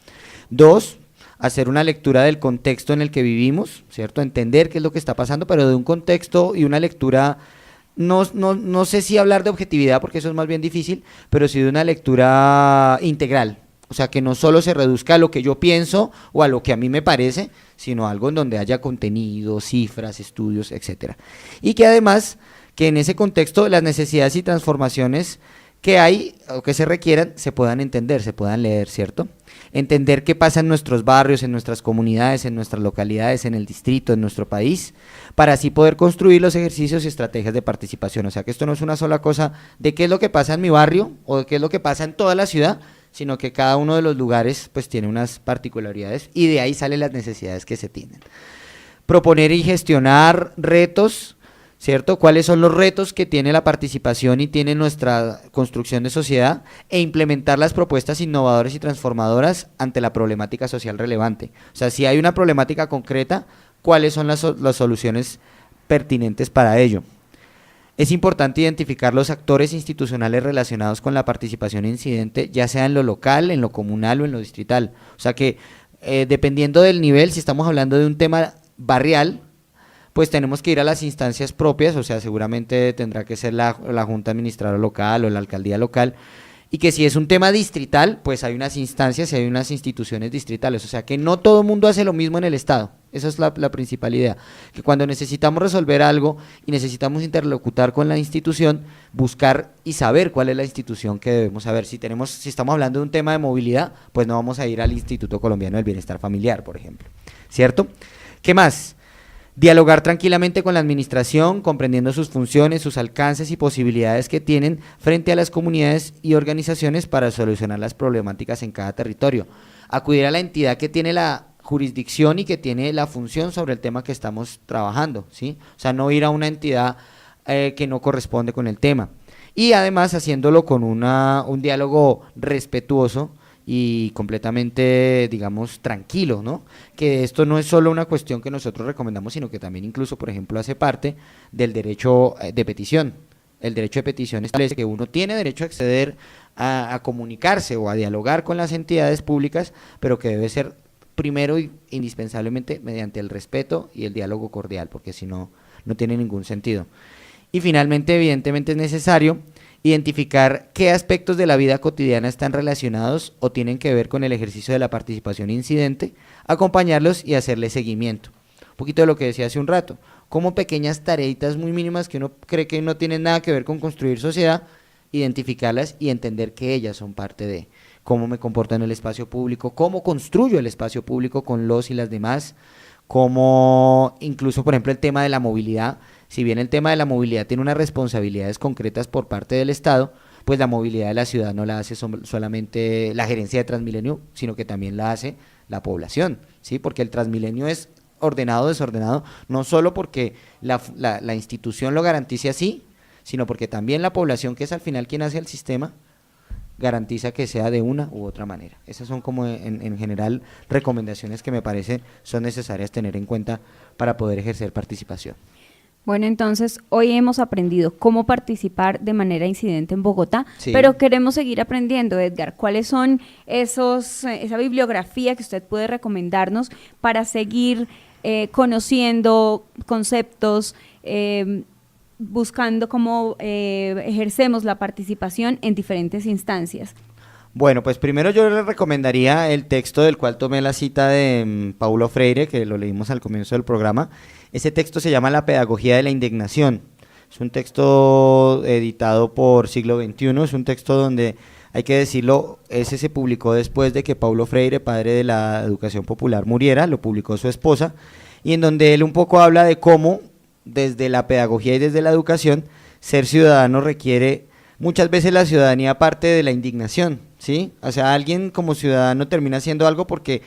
2, hacer una lectura del contexto en el que vivimos, ¿cierto? Entender qué es lo que está pasando, pero de un contexto y una lectura, no sé si hablar de objetividad, porque eso es más bien difícil, pero sí de una lectura integral. O sea, que no solo se reduzca a lo que yo pienso o a lo que a mí me parece, sino algo en donde haya contenido, cifras, estudios, etcétera. Y que además, que en ese contexto las necesidades y transformaciones que hay o que se requieran se puedan entender, se puedan leer, ¿cierto? Entender qué pasa en nuestros barrios, en nuestras comunidades, en nuestras localidades, en el distrito, en nuestro país, para así poder construir los ejercicios y estrategias de participación. O sea, que esto no es una sola cosa de qué es lo que pasa en mi barrio o de qué es lo que pasa en toda la ciudad, sino que cada uno de los lugares pues tiene unas particularidades y de ahí salen las necesidades que se tienen. Proponer y gestionar retos, ¿cierto? ¿Cuáles son los retos que tiene la participación y tiene nuestra construcción de sociedad? E implementar las propuestas innovadoras y transformadoras ante la problemática social relevante. O sea, si hay una problemática concreta, ¿cuáles son las soluciones pertinentes para ello? Es importante identificar los actores institucionales relacionados con la participación incidente, ya sea en lo local, en lo comunal o en lo distrital. O sea que dependiendo del nivel, si estamos hablando de un tema barrial, pues tenemos que ir a las instancias propias, o sea, seguramente tendrá que ser la Junta Administradora Local o la Alcaldía Local, y que si es un tema distrital, pues hay unas instancias y hay unas instituciones distritales, o sea que no todo el mundo hace lo mismo en el Estado. Esa es la principal idea, que cuando necesitamos resolver algo y necesitamos interlocutar con la institución, buscar y saber cuál es la institución que debemos saber. Si estamos hablando de un tema de movilidad, pues no vamos a ir al Instituto Colombiano del Bienestar Familiar, por ejemplo, ¿cierto? ¿Qué más? Dialogar tranquilamente con la administración, comprendiendo sus funciones, sus alcances y posibilidades que tienen frente a las comunidades y organizaciones para solucionar las problemáticas en cada territorio. Acudir a la entidad que tiene la jurisdicción y que tiene la función sobre el tema que estamos trabajando, ¿sí? O sea, no ir a una entidad que no corresponde con el tema. Y además haciéndolo con un diálogo respetuoso y completamente, digamos, tranquilo, ¿no? Que esto no es solo una cuestión que nosotros recomendamos, sino que también incluso, por ejemplo, hace parte del derecho de petición. El derecho de petición establece que uno tiene derecho a acceder a comunicarse o a dialogar con las entidades públicas, pero que debe ser primero y indispensablemente mediante el respeto y el diálogo cordial, porque si no, no tiene ningún sentido. Y finalmente, evidentemente, es necesario identificar qué aspectos de la vida cotidiana están relacionados o tienen que ver con el ejercicio de la participación incidente, acompañarlos y hacerle seguimiento. Un poquito de lo que decía hace un rato, como pequeñas tareitas muy mínimas que uno cree que no tienen nada que ver con construir sociedad, identificarlas y entender que ellas son parte de cómo me comporto en el espacio público, cómo construyo el espacio público con los y las demás, como incluso, por ejemplo, el tema de la movilidad. Si bien el tema de la movilidad tiene unas responsabilidades concretas por parte del Estado, pues la movilidad de la ciudad no la hace solamente la gerencia de Transmilenio, sino que también la hace la población, ¿sí? Porque el Transmilenio es ordenado o desordenado, no solo porque la institución lo garantice así, sino porque también la población, que es al final quien hace el sistema, garantiza que sea de una u otra manera. Esas son como en general recomendaciones que me parece son necesarias tener en cuenta para poder ejercer participación. Bueno, entonces hoy hemos aprendido cómo participar de manera incidente en Bogotá, Sí. pero queremos seguir aprendiendo, Edgar. ¿Cuáles son esa bibliografía que usted puede recomendarnos para seguir conociendo conceptos, buscando cómo ejercemos la participación en diferentes instancias? Bueno, pues primero yo les recomendaría el texto del cual tomé la cita de Paulo Freire, que lo leímos al comienzo del programa. Ese texto se llama La pedagogía de la indignación. Es un texto editado por Siglo XXI, es un texto donde, hay que decirlo, ese se publicó después de que Paulo Freire, padre de la educación popular, muriera, lo publicó su esposa, y en donde él un poco habla de cómo desde la pedagogía y desde la educación ser ciudadano requiere muchas veces la ciudadanía parte de la indignación, ¿sí? O sea, alguien como ciudadano termina haciendo algo porque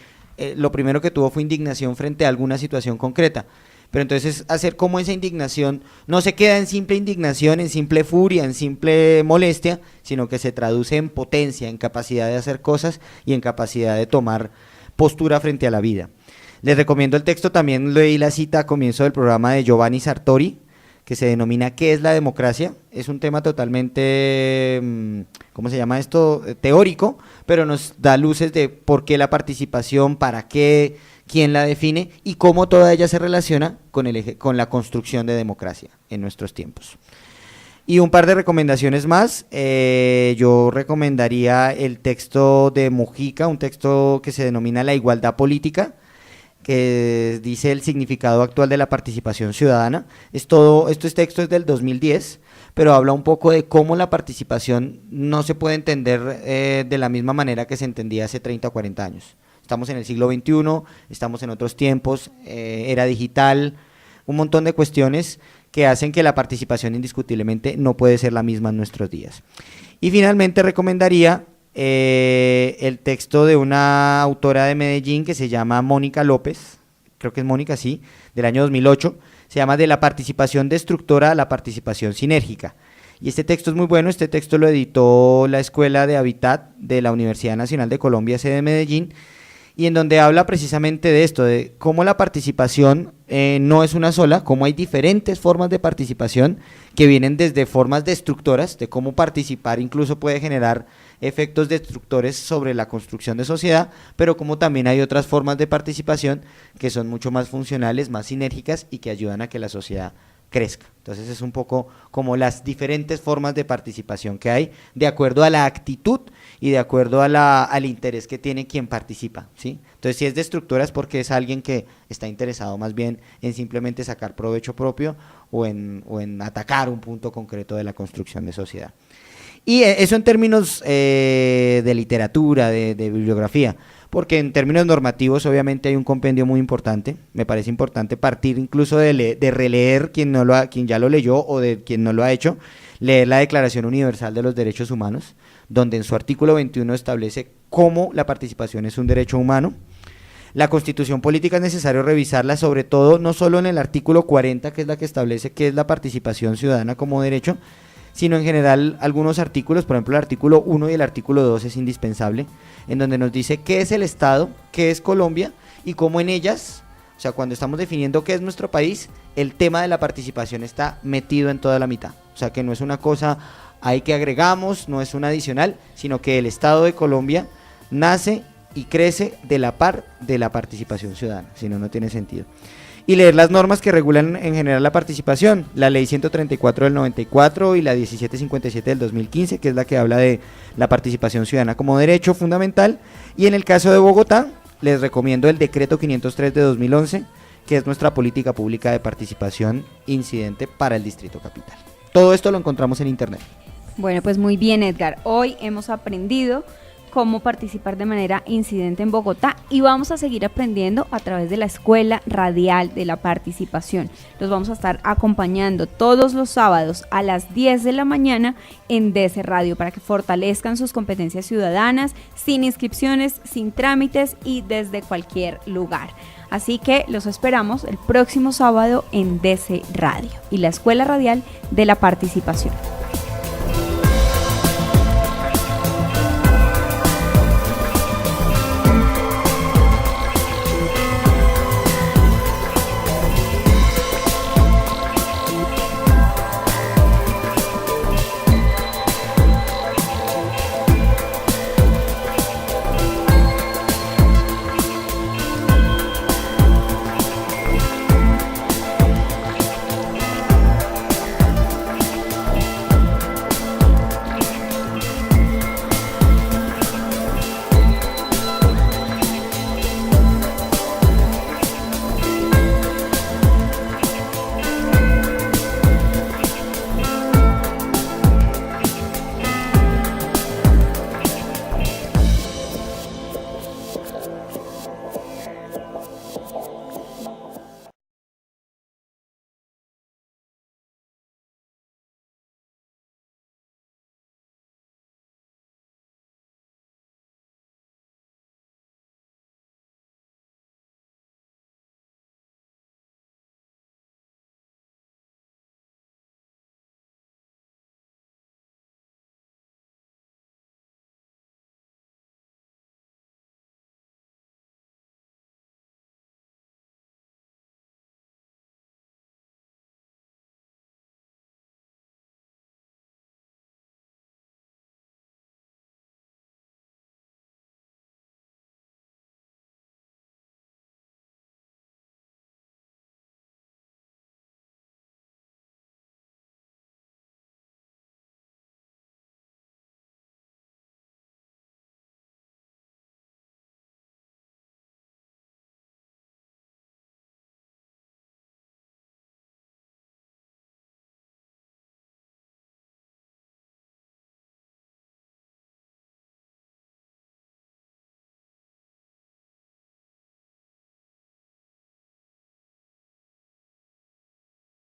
lo primero que tuvo fue indignación frente a alguna situación concreta. Pero entonces hacer como esa indignación no se queda en simple indignación, en simple furia, en simple molestia, sino que se traduce en potencia, en capacidad de hacer cosas y en capacidad de tomar postura frente a la vida. Les recomiendo el texto, también leí la cita a comienzo del programa de Giovanni Sartori, que se denomina ¿Qué es la democracia? Es un tema totalmente, ¿cómo se llama esto? Teórico, pero nos da luces de por qué la participación, para qué, quién la define y cómo toda ella se relaciona con la construcción de democracia en nuestros tiempos. Y un par de recomendaciones más, yo recomendaría el texto de Mujica, un texto que se denomina La igualdad política, que dice el significado actual de la participación ciudadana. Este texto es del 2010, pero habla un poco de cómo la participación no se puede entender de la misma manera que se entendía hace 30 o 40 años. Estamos en el siglo XXI, estamos en otros tiempos, era digital, un montón de cuestiones que hacen que la participación indiscutiblemente no puede ser la misma en nuestros días. Y finalmente recomendaría el texto de una autora de Medellín que se llama Mónica López, creo que es Mónica, sí, del año 2008, se llama De la participación destructora a la participación sinérgica. Y este texto es muy bueno, este texto lo editó la Escuela de Hábitat de la Universidad Nacional de Colombia, sede de Medellín, y en donde habla precisamente de esto, de cómo la participación no es una sola, cómo hay diferentes formas de participación que vienen desde formas destructoras, de cómo participar incluso puede generar efectos destructores sobre la construcción de sociedad, pero como también hay otras formas de participación que son mucho más funcionales, más sinérgicas y que ayudan a que la sociedad crezca. Entonces es un poco como las diferentes formas de participación que hay de acuerdo a la actitud y de acuerdo al interés que tiene quien participa, ¿sí? Entonces si es destructora es porque es alguien que está interesado más bien en simplemente sacar provecho propio o en atacar un punto concreto de la construcción de sociedad. Y eso en términos de literatura, de bibliografía, porque en términos normativos obviamente hay un compendio muy importante. Me parece importante partir incluso de releer quien ya lo leyó o de quien no lo ha hecho, leer la Declaración Universal de los Derechos Humanos, donde en su artículo 21 establece cómo la participación es un derecho humano. La Constitución Política es necesario revisarla, sobre todo no solo en el artículo 40, que es la que establece qué es la participación ciudadana como derecho, sino en general algunos artículos, por ejemplo el artículo 1 y el artículo 2 es indispensable, en donde nos dice qué es el Estado, qué es Colombia y cómo en ellas, o sea, cuando estamos definiendo qué es nuestro país, el tema de la participación está metido en toda la mitad, o sea que no es una cosa ahí que agregamos, no es un adicional, sino que el Estado de Colombia nace y crece de la par de la participación ciudadana, si no, no tiene sentido. Y leer las normas que regulan en general la participación, la ley 134 del 94 y la 1757 del 2015, que es la que habla de la participación ciudadana como derecho fundamental, y en el caso de Bogotá, les recomiendo el decreto 503 de 2011, que es nuestra política pública de participación incidente para el Distrito Capital. Todo esto lo encontramos en internet. Bueno, pues muy bien, Edgar, hoy hemos aprendido cómo participar de manera incidente en Bogotá y vamos a seguir aprendiendo a través de la Escuela Radial de la Participación. Los vamos a estar acompañando todos los sábados a las 10 de la mañana en DC Radio para que fortalezcan sus competencias ciudadanas sin inscripciones, sin trámites y desde cualquier lugar. Así que los esperamos el próximo sábado en DC Radio y la Escuela Radial de la Participación.